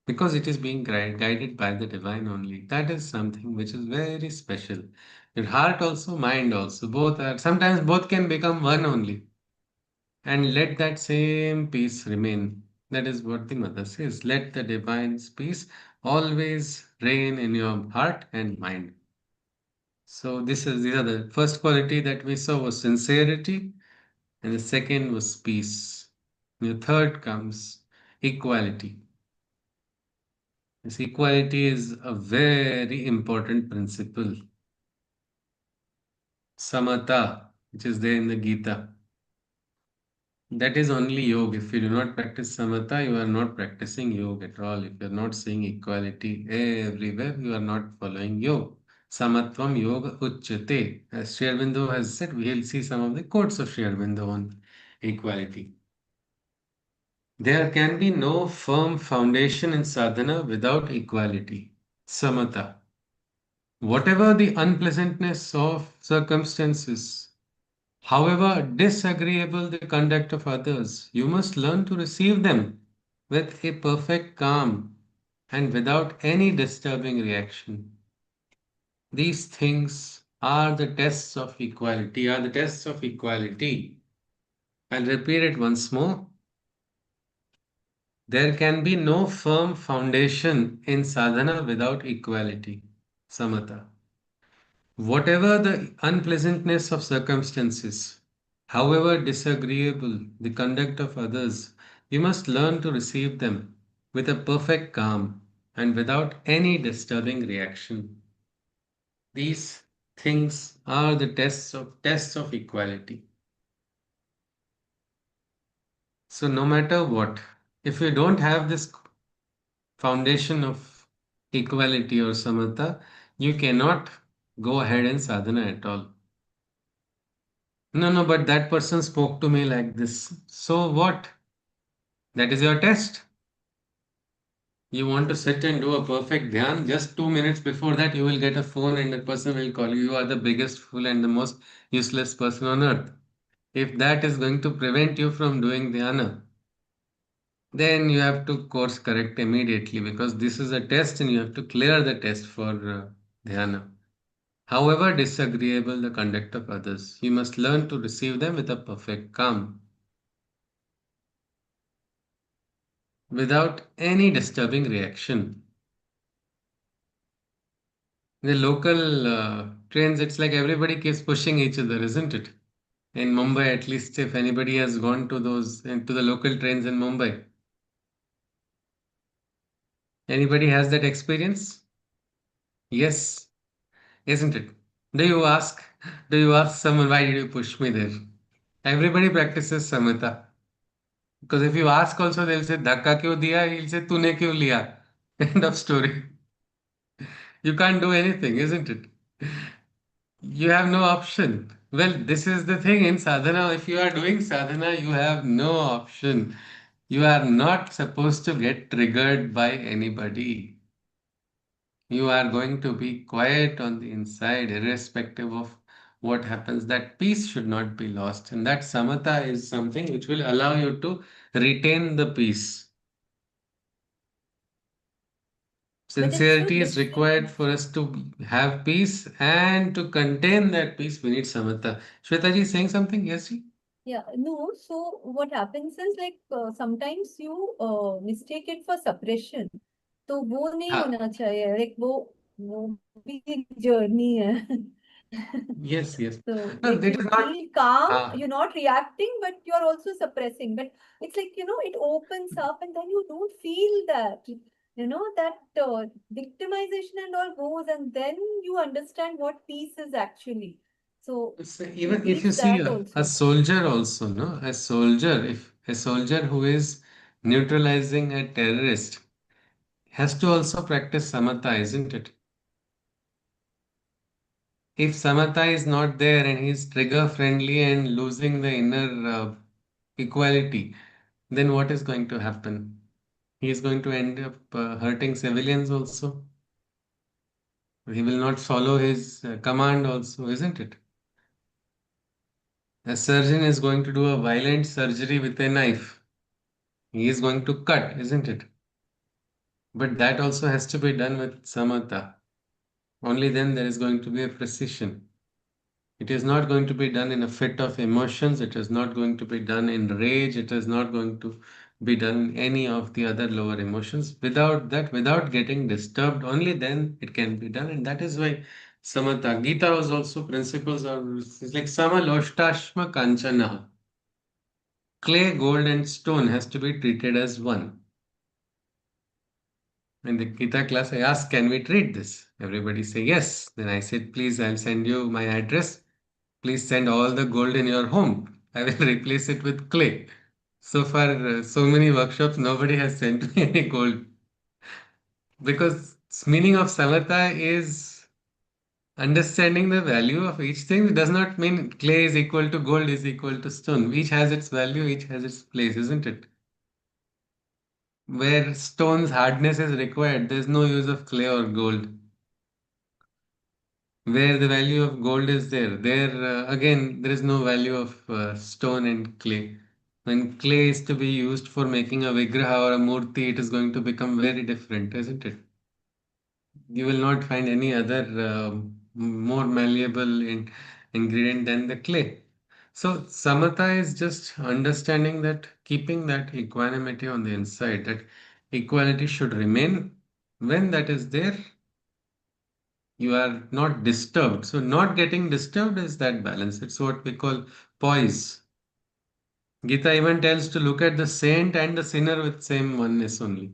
S1: because it is being guided by the divine only. That is something which is very special. Your heart also, mind also, both are sometimes both can become one only. And let that same peace remain. That is what the mother says. Let the divine peace always reign in your heart and mind. So these are the first quality that we saw was sincerity, and the second was peace. And the third comes equality. This equality is a very important principle. Samata, which is there in the Gita. That is only yoga. If you do not practice samatha, you are not practicing yoga at all. If you are not seeing equality everywhere, you are not following yoga. Samatvam yoga uchyate. As Sri Aurobindo has said, we will see some of the quotes of Sri Aurobindo on equality. There can be no firm foundation in sadhana without equality. Samatha. Whatever the unpleasantness of circumstances, however disagreeable the conduct of others, you must learn to receive them with a perfect calm and without any disturbing reaction. These things are the tests of equality, are the tests of equality. I'll repeat it once more. There can be no firm foundation in sadhana without equality. Samatha. Whatever the unpleasantness of circumstances, however disagreeable the conduct of others, you must learn to receive them with a perfect calm and without any disturbing reaction. These things are the tests of equality. So no matter what, if you don't have this foundation of equality or samatha, you cannot go ahead in sadhana at all. No, no, but that person spoke to me like this. So what? That is your test. You want to sit and do a perfect dhyan. Just 2 minutes before that, you will get a phone and the person will call you. You are the biggest fool and the most useless person on earth. If that is going to prevent you from doing dhyana, then you have to course correct immediately because this is a test and you have to clear the test for dhyana. However disagreeable the conduct of others, you must learn to receive them with a perfect calm, without any disturbing reaction. The local trains, it's like everybody keeps pushing each other, isn't it? In Mumbai, at least, if anybody has gone to those into the local trains in Mumbai, anybody has that experience? Yes, isn't it? Do you ask? Do you ask someone why did you push me there? Everybody practices samatha because if you ask also, they'll say धक्का क्यों दिया? He'll say तूने क्यों लिया? End of story. You can't do anything, isn't it? You have no option. Well, this is the thing in sadhana. If you are doing sadhana, you have no option. You are not supposed to get triggered by anybody. You are going to be quiet on the inside, irrespective of what happens. That peace should not be lost. And that samatha is something which will allow you to retain the peace.
S5: But it's so
S1: Sincerity is required
S5: different.
S1: for us to have peace, and to contain that peace, we need samatha. Shweta ji is saying something? Yes, ji?
S5: Yeah, no. So what happens is like sometimes you mistake it for suppression. तो वो नहीं
S1: Ha.
S5: होना चाहिए like वो भी एक journey है.
S1: Yes, yes.
S5: So
S1: No,
S5: like
S1: it is
S5: you
S1: not.
S5: feel calm,
S1: Ha.
S5: you're not reacting, but you're also suppressing. But it's like, it opens up and then you don't feel that, that victimization and all goes, and then you understand what peace is actually. So
S1: So
S5: to
S1: even if you
S5: reach
S1: see
S5: that
S1: a
S5: also.
S1: soldier also, no, a soldier, if a soldier who is neutralizing a terrorist has to also practice samatha, isn't it? If samatha is not there and he's trigger friendly and losing the inner equality, then what is going to happen? He is going to end up hurting civilians also. He will not follow his command also, isn't it? A surgeon is going to do a violent surgery with a knife. He is going to cut, isn't it? But that also has to be done with samatha. Only then there is going to be a precision. It is not going to be done in a fit of emotions. It is not going to be done in rage. It is not going to be done any of the other lower emotions. Without that, without getting disturbed, only then it can be done. And that is why samatha. Gita was also principles of it's like samaloštashma kanchana. Clay, gold, and stone has to be treated as one. In the Gita class, I asked, can we treat this? Everybody say yes. Then I said, please, I'll send you my address. Please send all the gold in your home. I will replace it with clay. So far, so many workshops, nobody has sent me any gold because meaning of samatha is understanding the value of each thing. It does not mean clay is equal to gold is equal to stone. Each has its value, each has its place, isn't it? Where stone's hardness is required, there's no use of clay or gold. Where the value of gold is there again there is no value of stone and clay. When clay is to be used for making a vigraha or a murti, it is going to become very different, isn't it? You will not find any other more malleable ingredient than the clay. So samatha is just understanding that, keeping that equanimity on the inside, that equality should remain. When that is there, you are not disturbed. So not getting disturbed is that balance. It's what we call poise. Gita even tells to look at the saint and the sinner with same oneness only.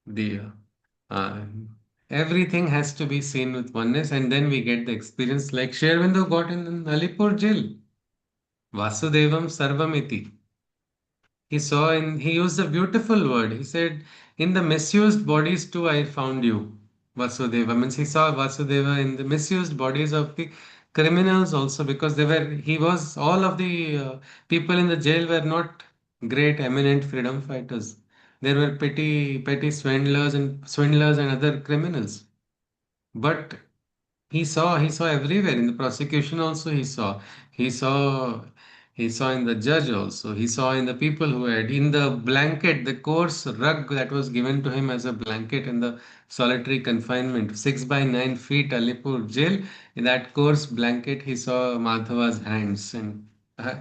S1: The uh, everything has to be seen with oneness, and then we get the experience like Sri Aurobindo got in Alipur jail. Vasudevam Sarvamiti. He used a beautiful word. He said, in the misused bodies too, I found you. Vasudeva means he saw Vasudeva in the misused bodies of the criminals also, because all of the people in the jail were not great, eminent freedom fighters. There were petty swindlers and other criminals. But he saw everywhere. In the prosecution also he saw he saw in the judge also, he saw in the people who had in the blanket, the coarse rug that was given to him as a blanket in the solitary confinement, 6 by 9 feet Alipur jail. In that coarse blanket he saw Madhava's hands, and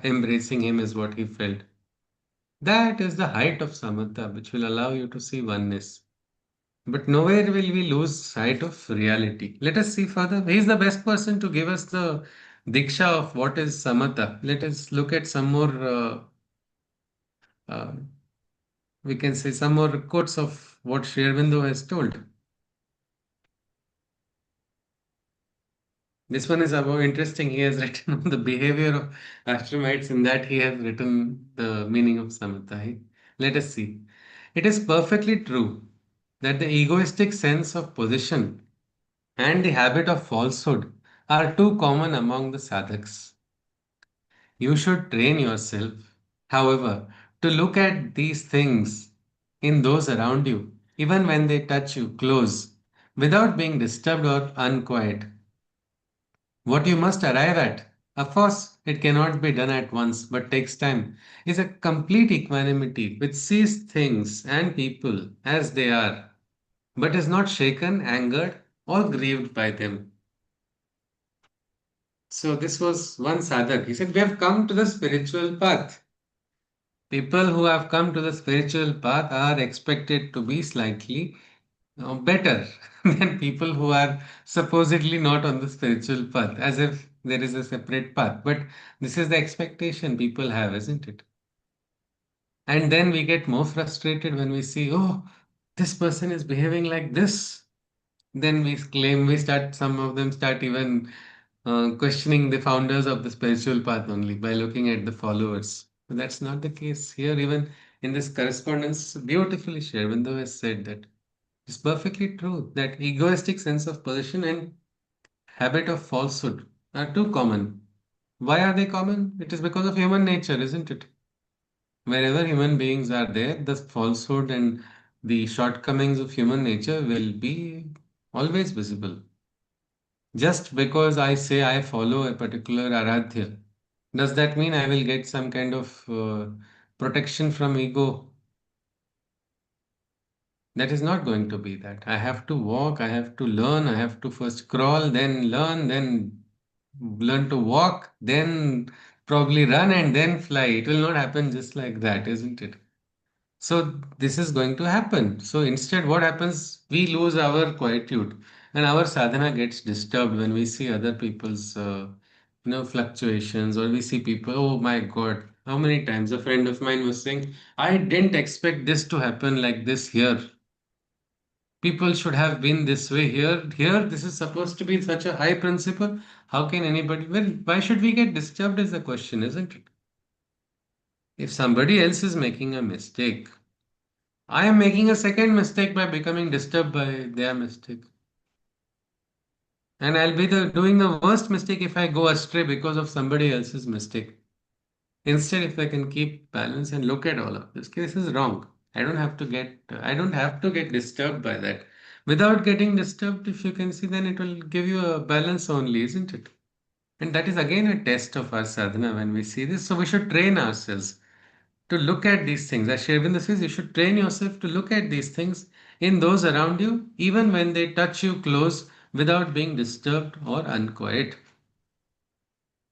S1: embracing him is what he felt. That is the height of samatha, which will allow you to see oneness. But nowhere will we lose sight of reality. Let us see further. He is the best person to give us the diksha of what is samatha. Let us look at some more, uh, we can say some more quotes of what Sri Aurobindo has told. This one is about interesting. He has written on the behavior of Ashramites. In that, he has written the meaning of samatha. Let us see. It is perfectly true that the egoistic sense of position and the habit of falsehood are too common among the sadhaks. You should train yourself, however, to look at these things in those around you, even when they touch you close, without being disturbed or unquiet. What you must arrive at, of course, it cannot be done at once but takes time, is a complete equanimity which sees things and people as they are, but is not shaken, angered, or grieved by them. So this was one sadhak. He said, we have come to the spiritual path. People who have come to the spiritual path are expected to be slightly better than people who are supposedly not on the spiritual path, as if there is a separate path. But this is the expectation people have, isn't it? And then we get more frustrated when we see, oh, this person is behaving like this. Then some of them start even questioning the founders of the spiritual path only by looking at the followers. But that's not the case here. Even in this correspondence, beautifully Sri Aurobindo has said that it's perfectly true that egoistic sense of position and habit of falsehood are too common. Why are they common? It is because of human nature, isn't it? Wherever human beings are there, the falsehood and the shortcomings of human nature will be always visible. Just because I say I follow a particular Aradhya, does that mean I will get some kind of protection from ego? That is not going to be that. I have to walk, I have to learn, I have to first crawl, then learn, then learn to walk, then probably run and then fly. It will not happen just like that, isn't it? So this is going to happen. So instead, what happens? We lose our quietude, and our sadhana gets disturbed when we see other people's, fluctuations, or we see people. Oh my God! How many times a friend of mine was saying, "I didn't expect this to happen like this here." People should have been this way here. This is supposed to be such a high principle. How can anybody? Well, why should we get disturbed? Is the question, isn't it? If somebody else is making a mistake, I am making a second mistake by becoming disturbed by their mistake. And I'll be doing the worst mistake if I go astray because of somebody else's mistake. Instead, if I can keep balance and look at all of this is wrong. I don't have to get disturbed by that. Without getting disturbed, if you can see, then it will give you a balance only, isn't it? And that is again a test of our sadhana when we see this. So we should train ourselves to look at these things. As Shervinda says, you should train yourself to look at these things in those around you, even when they touch you close without being disturbed or unquiet.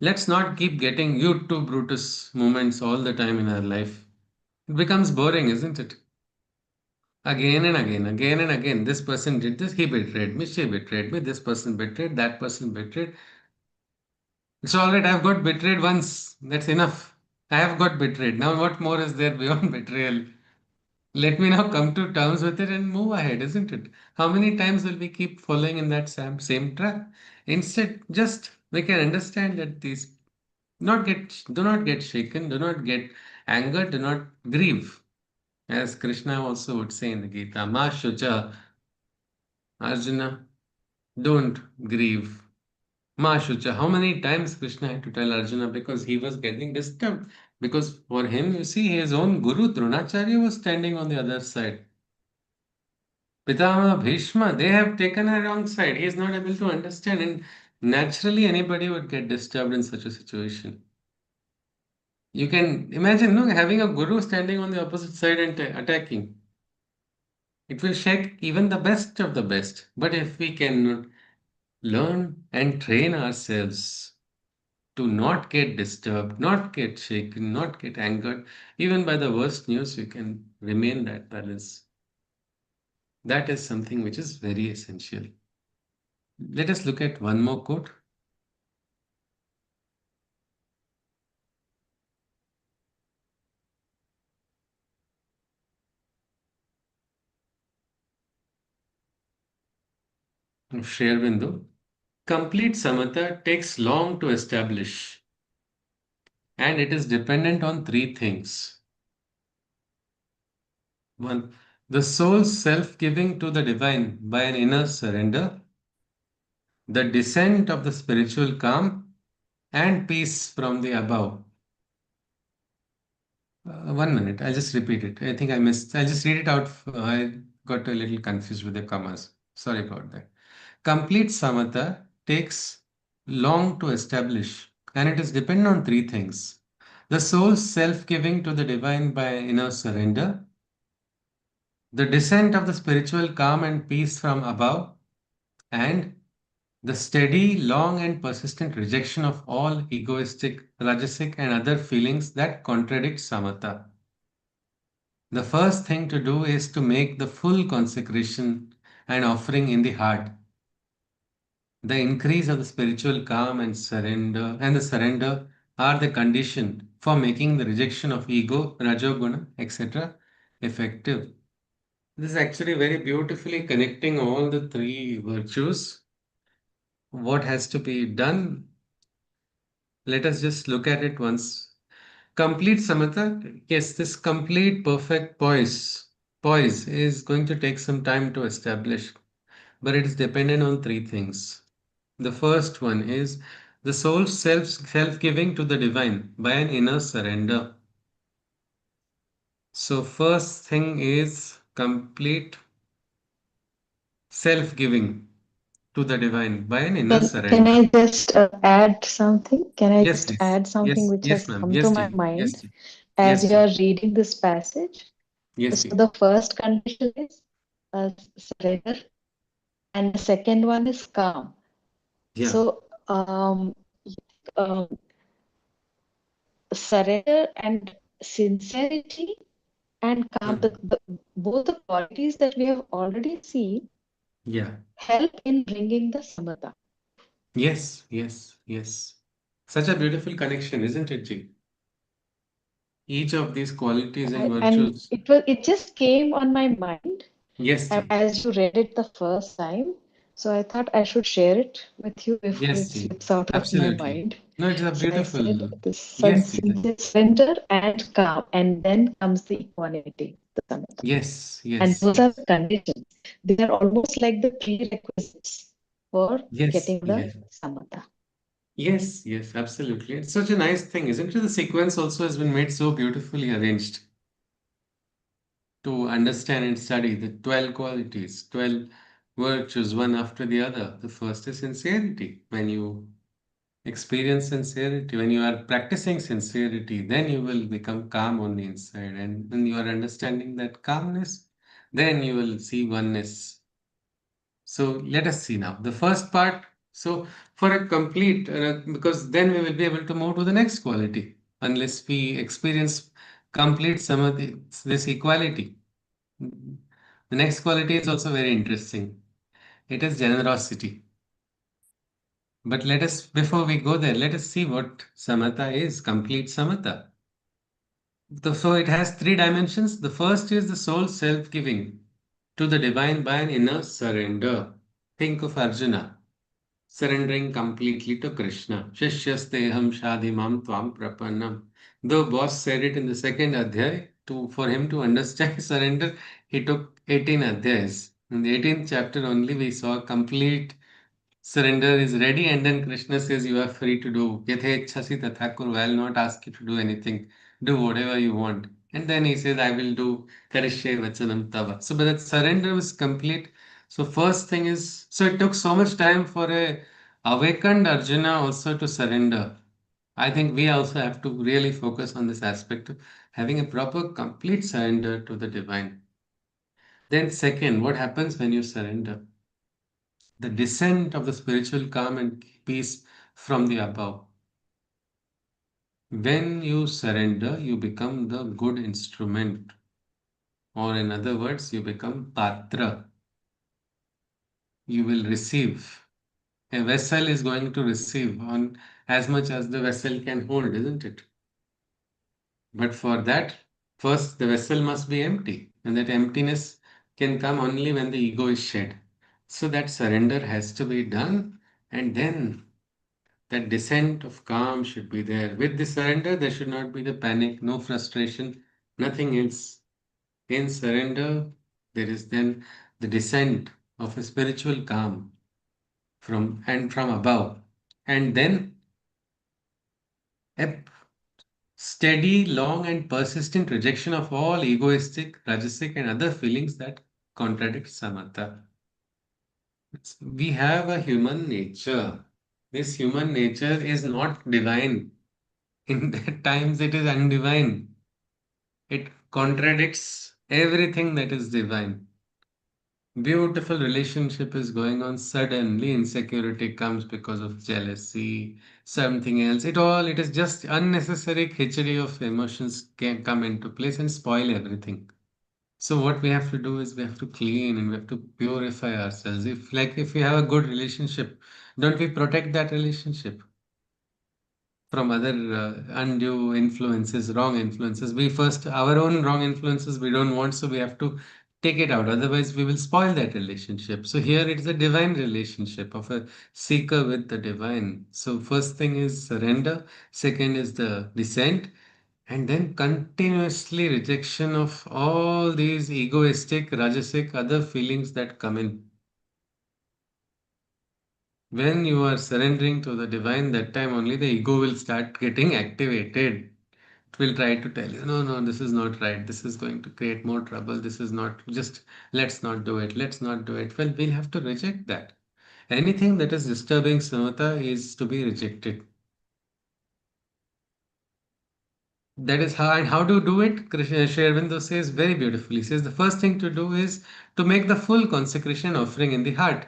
S1: Let's not keep getting you to Brutus moments all the time in our life. It becomes boring, isn't it? Again and again, again and again. This person did this, he betrayed me, she betrayed me, this person betrayed, that person betrayed. It's all right, I've got betrayed once. That's enough. I have got betrayed. Now, what more is there beyond betrayal? Let me now come to terms with it and move ahead, isn't it? How many times will we keep following in that same trap? Instead, just we can understand that these do not get shaken, do not get angered, do not grieve. As Krishna also would say in the Gita, Ma Shucha, Arjuna, don't grieve. Ma Shucha. How many times Krishna had to tell Arjuna because he was getting disturbed? Because for him, you see, his own Guru Dronacharya was standing on the other side. Pitama Bhishma, they have taken a wrong side. He is not able to understand, and naturally, anybody would get disturbed in such a situation. You can imagine, no, having a guru standing on the opposite side and attacking. It will shake even the best of the best. But if we can learn and train ourselves to not get disturbed, not get shaken, not get angered, even by the worst news, we can remain that balance. That is something which is very essential. Let us look at one more quote. Sri Aurobindo. Complete samatha takes long to establish, and it is dependent on three things. One, the soul's self-giving to the divine by an inner surrender, the descent of the spiritual calm, and peace from the above. 1 minute, I'll just repeat it. I think I missed. I'll just read it out. I got a little confused with the commas. Sorry about that. Complete samatha takes long to establish, and it is dependent on three things: the soul's self-giving to the divine by inner surrender, the descent of the spiritual calm and peace from above, and the steady, long, and persistent rejection of all egoistic, rajasic, and other feelings that contradict samatha. The first thing to do is to make the full consecration and offering in the heart. The increase of the spiritual calm and the surrender are the condition for making the rejection of ego, rajoguna, etc. effective. This is actually very beautifully connecting all the three virtues. What has to be done? Let us just look at it once. Complete samatha, yes, this complete perfect poise is going to take some time to establish, but it is dependent on three things. The first one is the soul's self-giving to the divine by an inner surrender. So first thing is complete self-giving to the divine by an inner
S2: Can
S1: surrender.
S2: I just add something? Can I
S1: Yes,
S2: just
S1: please.
S2: add something
S1: Yes,
S2: which
S1: yes,
S2: has
S1: ma'am.
S2: come to
S1: Yes,
S2: my
S1: Ji. Yes,
S2: mind
S1: Ji.
S2: as
S1: Yes,
S2: you
S1: Ji.
S2: are reading this passage?
S1: Yes,
S2: So
S1: Ji.
S2: the first condition is surrender, and the second one is calm.
S1: Yeah.
S2: So um, surrender and sincerity and calm,
S1: Mhm.
S2: both the qualities that we have already seen
S1: Yeah.
S2: help in bringing the samatha.
S1: Yes, yes, yes. Such a beautiful connection, isn't it, Ji? Each of these qualities and
S2: And
S1: virtues.
S2: it just came on my mind
S1: Yes, Ji.
S2: As you read it the first time, so I thought I should share it with you before
S1: Yes,
S2: it
S1: Ji.
S2: slips out of my
S1: Absolutely.
S2: mind.
S1: No, it's a
S2: So I said
S1: beautiful.
S2: this
S1: Yes, Ji.
S2: surrender and calm, and then comes the equanimity, the samatha.
S1: Yes,
S2: And
S1: yes,
S2: those are
S1: yes.
S2: the conditions. They are almost like the prerequisites for
S1: Yes,
S2: getting the
S1: yes.
S2: samatha.
S1: Yes, yes, absolutely. It's such a nice thing, isn't it? The sequence also has been made so beautifully arranged to understand and study the 12 qualities, 12 virtues, one after the other. The first is sincerity. When you experience sincerity, when you are practicing sincerity, then you will become calm on the inside. And when you are understanding that calmness, then you will see oneness. So let us see now the first part. So for a complete, because then we will be able to move to the next quality unless we experience complete some of this equality. The next quality is also very interesting. It is generosity. But let us, before we go there, let us see what samatha is, complete samatha. So it has three dimensions. The first is the soul self-giving to the divine by an inner surrender. Think of Arjuna surrendering completely to Krishna. Shishyasteham shadimam tvam prapannam. The boss said it in the second adhyay. For him to understand surrender, he took 18 adhyayas. In the 18th chapter only, we saw complete surrender is ready, and then Krishna says you are free to do. Yathechhasi tathakur, I'll not ask you to do anything. Do whatever you want. And then he says, I will do karishye vachanam tava. So, but that surrender was complete. So, first thing is, so it took so much time for a awakened Arjuna also to surrender. I think we also have to really focus on this aspect of having a proper, complete surrender to the divine. Then, second, what happens when you surrender? The descent of the spiritual calm and peace from the above. When you surrender, you become the good instrument, or in other words, you become patra. You will receive. A vessel is going to receive on as much as the vessel can hold, isn't it? But for that, first the vessel must be empty, and that emptiness can come only when the ego is shed. So that surrender has to be done, and then that descent of calm should be there. With the surrender, there should not be the panic, no frustration, nothing else. In surrender, there is then the descent of a spiritual calm from above. And then a steady, long, and persistent rejection of all egoistic, rajasic, and other feelings that contradict samatha. We have a human nature. This human nature is not divine. In that times, it is undivine. It contradicts everything that is divine. Beautiful relationship is going on. Suddenly, insecurity comes because of jealousy, something else. It is just unnecessary khichdi of emotions can come into place and spoil everything. So what we have to do is we have to clean and we have to purify ourselves. If we have a good relationship, don't we protect that relationship from other undue influences, wrong influences? We first, our own wrong influences, we don't want, so we have to take it out. Otherwise, we will spoil that relationship. So here it's a divine relationship of a seeker with the divine. So first thing is surrender. Second is the descent. And then continuously rejection of all these egoistic, rajasic, other feelings that come in. When you are surrendering to the divine, that time only the ego will start getting activated. It will try to tell you, no, no, this is not right. This is going to create more trouble. This is not just, let's not do it. Let's not do it. Well, we'll have to reject that. Anything that is disturbing samatha is to be rejected. That is how, and how to do it. Krishna Sri Aurobindo says very beautifully. He says the first thing to do is to make the full consecration offering in the heart.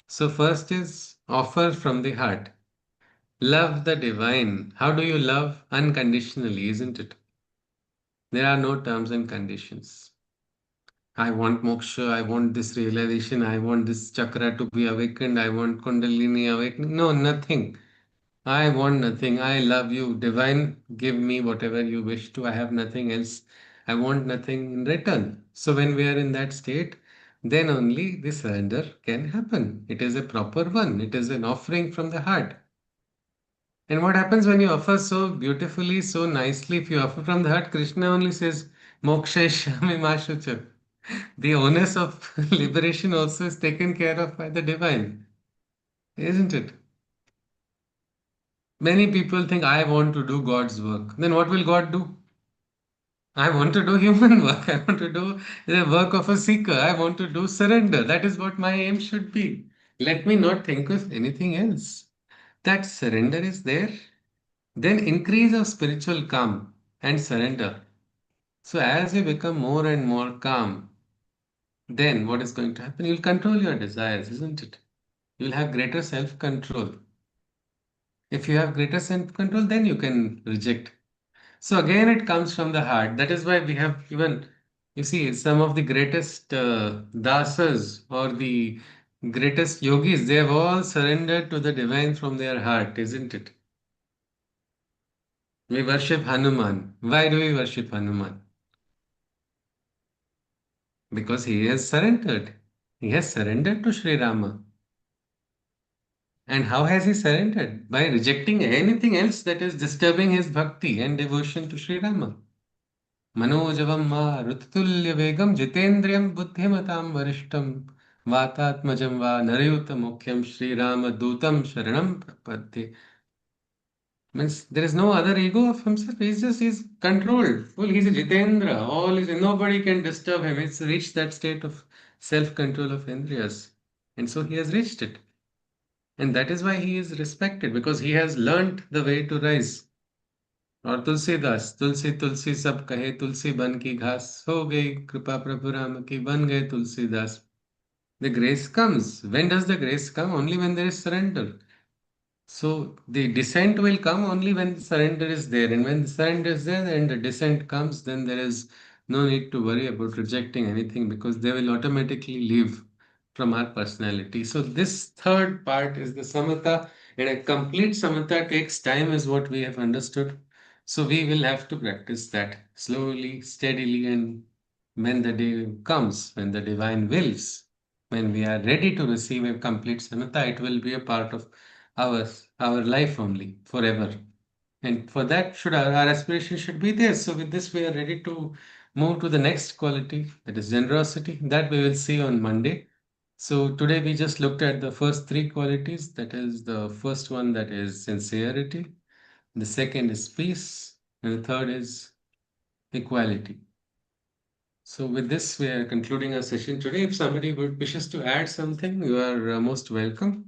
S1: So first is offer from the heart. Love the divine. How do you love? Unconditionally, isn't it? There are no terms and conditions. I want moksha, I want this realization, I want this chakra to be awakened, I want kundalini awakening. No, nothing. I want nothing. I love you. Divine, give me whatever you wish to. I have nothing else. I want nothing in return. So when we are in that state, then only the surrender can happen. It is a proper one. It is an offering from the heart. And what happens when you offer so beautifully, so nicely? If you offer from the heart, Krishna only says, Moksha Shami Mashucha. The onus of liberation also is taken care of by the divine, isn't it? Many people think, I want to do God's work. Then what will God do? I want to do human work. I want to do the work of a seeker. I want to do surrender. That is what my aim should be. Let me not think of anything else. That surrender is there. Then increase of spiritual calm and surrender. So as you become more and more calm, then what is going to happen? You'll control your desires, isn't it? You'll have greater self-control. If you have greater self-control, then you can reject. So again, it comes from the heart. That is why we have even, you see, some of the greatest dasas or the greatest yogis, they have all surrendered to the divine from their heart, isn't it? We worship Hanuman. Why do we worship Hanuman? Because he has surrendered. He has surrendered to Sri Rama. And how has he surrendered? By rejecting anything else that is disturbing his bhakti and devotion to Sri Rama. मनोजवं वा ऋतुतुल्यवेगं जितेन्द्रियं बुद्धिमतां वरिष्ठं वातात्मजं वा नरयूतमुख्यं श्रीरामदूतं शरणं प्रपद्ये. Means there is no other ego of himself. He's controlled. Full. He's a Jitendra. All is nobody can disturb him. It's reached that state of self-control of Indriyas. And so he has reached it. And that is why he is respected, because he has learnt the way to rise. और तुलसीदास तुलसी तुलसी सब कहे तुलसी बन की घास हो गई कृपा प्रभु राम की बन गए Tulsidas. The grace comes. When does the grace come? Only when there is surrender. So the descent will come only when the surrender is there. And when the surrender is there and the descent comes, then there is no need to worry about rejecting anything, because they will automatically leave from our personality. So this third part is the samatha, and a complete samatha takes time, is what we have understood. So we will have to practice that slowly, steadily, and when the day comes, when the divine wills, when we are ready to receive a complete samatha, it will be a part of our life only forever. And for that, our aspiration should be there. So with this, we are ready to move to the next quality, that is generosity. That we will see on Monday. So today we just looked at the first three qualities. That is the first one, that is sincerity. The second is peace, and the third is equality. So with this, we are concluding our session today. If somebody wishes to add something, you are most welcome.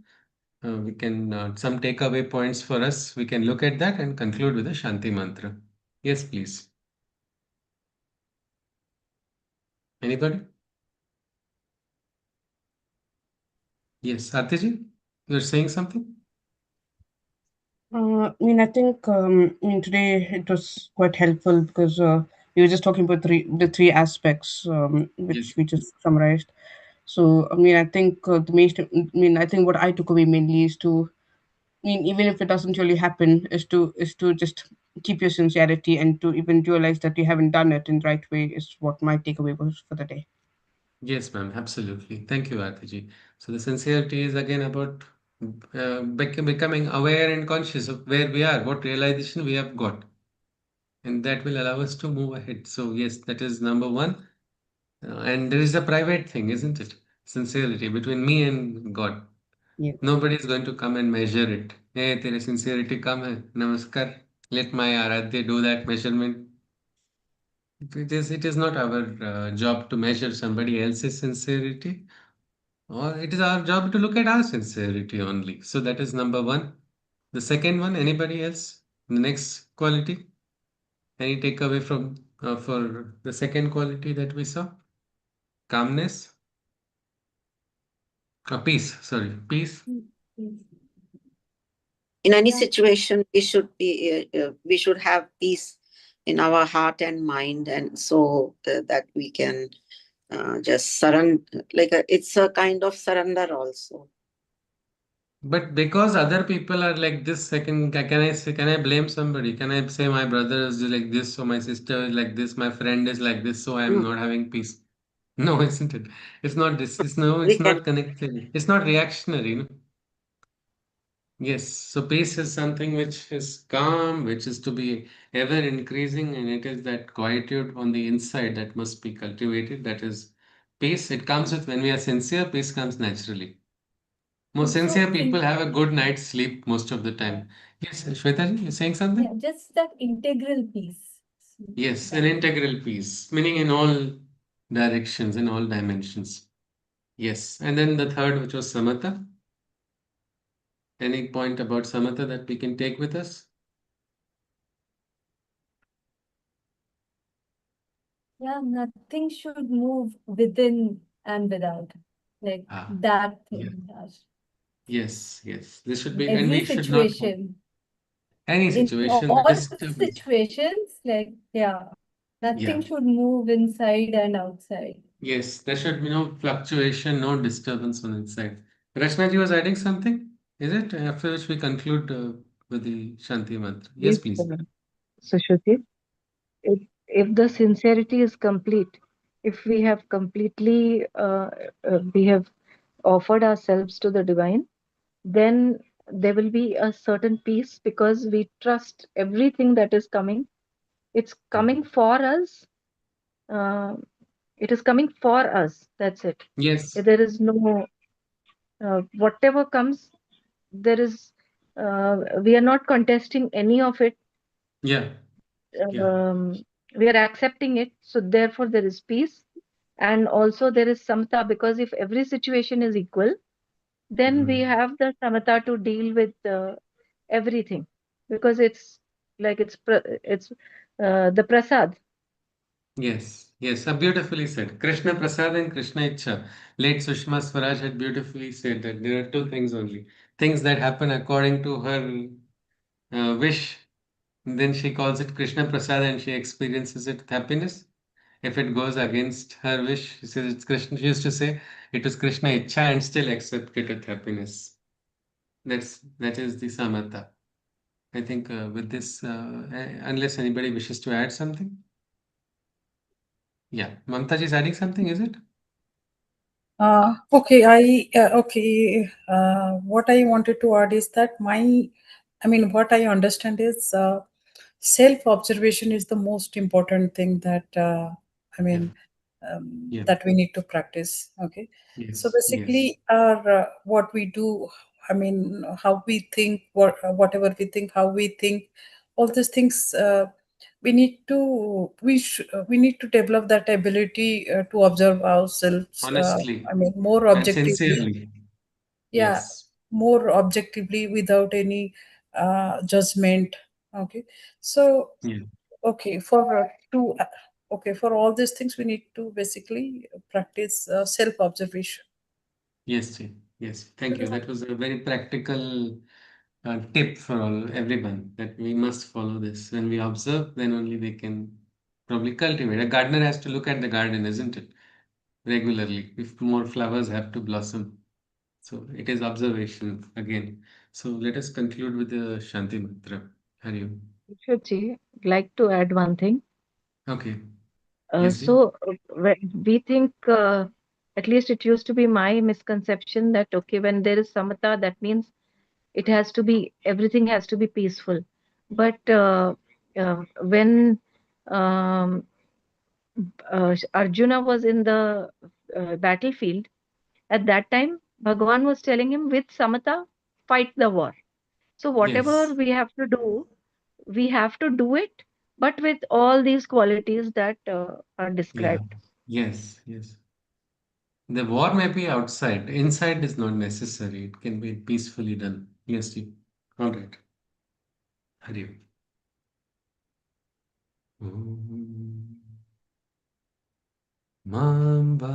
S1: We can some takeaway points for us. We can look at that and conclude with a Shanti mantra. Yes, please. Anybody? Yes, Atiji, you're saying something?
S6: I think today it was quite helpful because we were just talking about the three aspects which
S1: Yes.
S6: we just summarized. So I think I think what I took away mainly is to even if it doesn't really happen, is to just keep your sincerity and to even realize that you haven't done it in the right way is what my takeaway was for the day.
S1: Yes, ma'am. Absolutely. Thank you, Atiji. So the sincerity is again about becoming aware and conscious of where we are, what realization we have got, and that will allow us to move ahead. So yes, that is number one. And there is a private thing, isn't it? Sincerity between me and God.
S6: Yeah.
S1: Nobody is going to come and measure it. Hey, तेरी sincerity कम है. Namaskar. Let my Aradhya do that measurement. It is not our job to measure somebody else's sincerity, or it is our job to look at our sincerity only. So that is number one. The second one, anybody else? The next quality? Any takeaway from for the second quality that we saw? Calmness? Peace. Sorry, peace.
S3: In any
S5: Yeah.
S3: situation, we should have peace in our heart and mind, and so that we can just surrender. It's a kind of surrender also.
S1: But because other people are like this, can I say, can I blame somebody? Can I say my brother is like this, or my sister is like this, my friend is like this, so I'm
S3: Mm,
S1: not having peace? No, isn't it? It's not this. It's no,
S3: we
S1: it's
S3: can.
S1: not connected. It's not reactionary, no? Yes. So peace is something which is calm, which is to be ever increasing, and it is that quietude on the inside that must be cultivated. That is peace. It comes with when we are sincere, peace comes naturally. Most
S5: Also,
S1: sincere people have a good night's sleep most of the time. Yes, Shweta, you're saying
S5: yeah,
S1: something?
S5: just that integral piece.
S1: Yes, an
S5: That
S1: integral peace, meaning in all directions, in all dimensions. Yes. And then the third, which was samatha. Any point about samatha that we can take with us?
S5: yeah, nothing should move within and without. Like
S1: Ah,
S5: that
S1: yeah.
S5: thing. Yash.
S1: Yes, yes. This should
S5: In
S1: be, and
S5: every
S1: we should not have
S5: situation,
S1: any
S5: in
S1: situation that
S5: all
S1: is disturbance.
S5: situations, like, yeah,
S1: Yeah.
S5: nothing should move inside and outside.
S1: Yes, there should be no fluctuation, no disturbance on inside. Rachna ji was adding something, is it? After which we conclude with the Shanti mantra. Yes,
S2: Yes,
S1: please.
S2: Sushruti. If the sincerity is complete, if we have completely we have offered ourselves to the divine, then there will be a certain peace because we trust everything that is coming. It's coming for us. Uh, it is coming for us. That's it.
S1: Yes.
S2: There is no whatever comes. There is we are not contesting any of it.
S1: Yeah. Yeah.
S2: um, we are accepting it, so therefore there is peace, and also there is samata, because if every situation is equal, then we
S1: Mhm.
S2: have the samata to deal with everything, because it's like it's the prasad.
S1: Yes. Yes. Beautifully said. Krishna Prasad and Krishna Icha. Late Sushma Swaraj had beautifully said that there are two things only. Things that happen according to her wish. Then she calls it Krishna Prasad and she experiences it with happiness. If it goes against her wish, she says it's Krishna. She used to say it was Krishna Icha and still accept it with happiness. That is the samatha. I think with this, unless anybody wishes to add something. Yeah, Mamta ji is adding something, is it?
S4: What I wanted to add is that what I understand is self observation is the most important thing that I
S1: Yeah,
S4: mean
S1: yeah,
S4: that we need to practice. Okay, so
S1: yes, yes,
S4: basically, our what we do, how we think, whatever we think, how we think, all these things. We need to develop that ability to observe ourselves.
S1: honestly
S4: More
S1: and
S4: objectively.
S1: sincerely.
S4: Yeah,
S1: Yes,
S4: more objectively without any judgment. Okay, so
S1: yeah,
S4: okay for to okay for all these things we need to basically practice self observation.
S1: yes, ji. Yes. Thank you. That was a very practical tip for everyone that we must follow this. When we observe, then only they can probably cultivate. A gardener has to look at the garden, isn't it? Regularly, if more flowers have to blossom. So it is observation again. So let us conclude with the Shanti Mantra. Hari Om.
S2: Shruti, like to add one thing.
S1: Okay. Yes, ji.
S2: We think, at least it used to be my misconception, that okay, when there is samatha, that means it has to be, everything has to be peaceful. But when um, Arjuna was in the battlefield, at that time, Bhagavan was telling him, with samatha, fight the war. So whatever
S1: Yes.
S2: we have to do it, but with all these qualities that are
S1: Yeah.
S2: described.
S1: Yes. Yes. The war may be outside. Inside is not necessary. It can be peacefully done. Yes, ji. All right. Hari Om. Mamba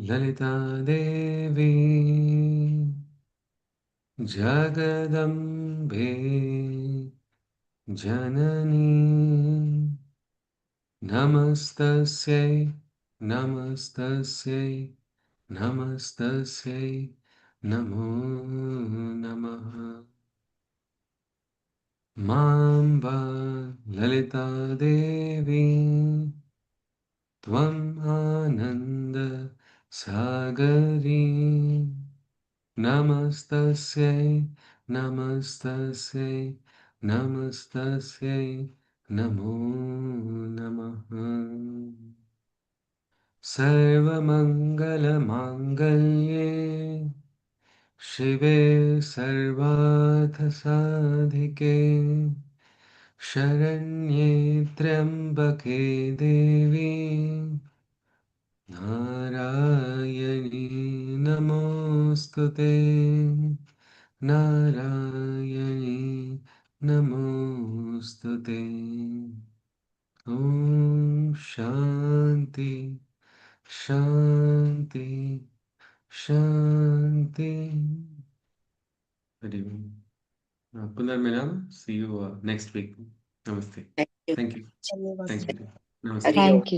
S1: Lalita Devi Jagadambe Janani Namastasya Namastasya Namastasya Namo Namaha. Mamba Lalita Devi Tvam Ananda Sagari Namastasya Namastasya Namastasya Namo Namaha Sarvamangala Shive Sarvath Sharanye Trambake Devi Narayani Namostute Narayani Namostute Om Shanti Shanti Shanti. Good evening. Punar Milam. See you next week. Namaste.
S3: Thank you.
S1: Thank you.
S4: धन्यवाद
S1: Thank
S4: ji.
S1: you. Namaste.
S3: Hari Om.
S2: Thank you.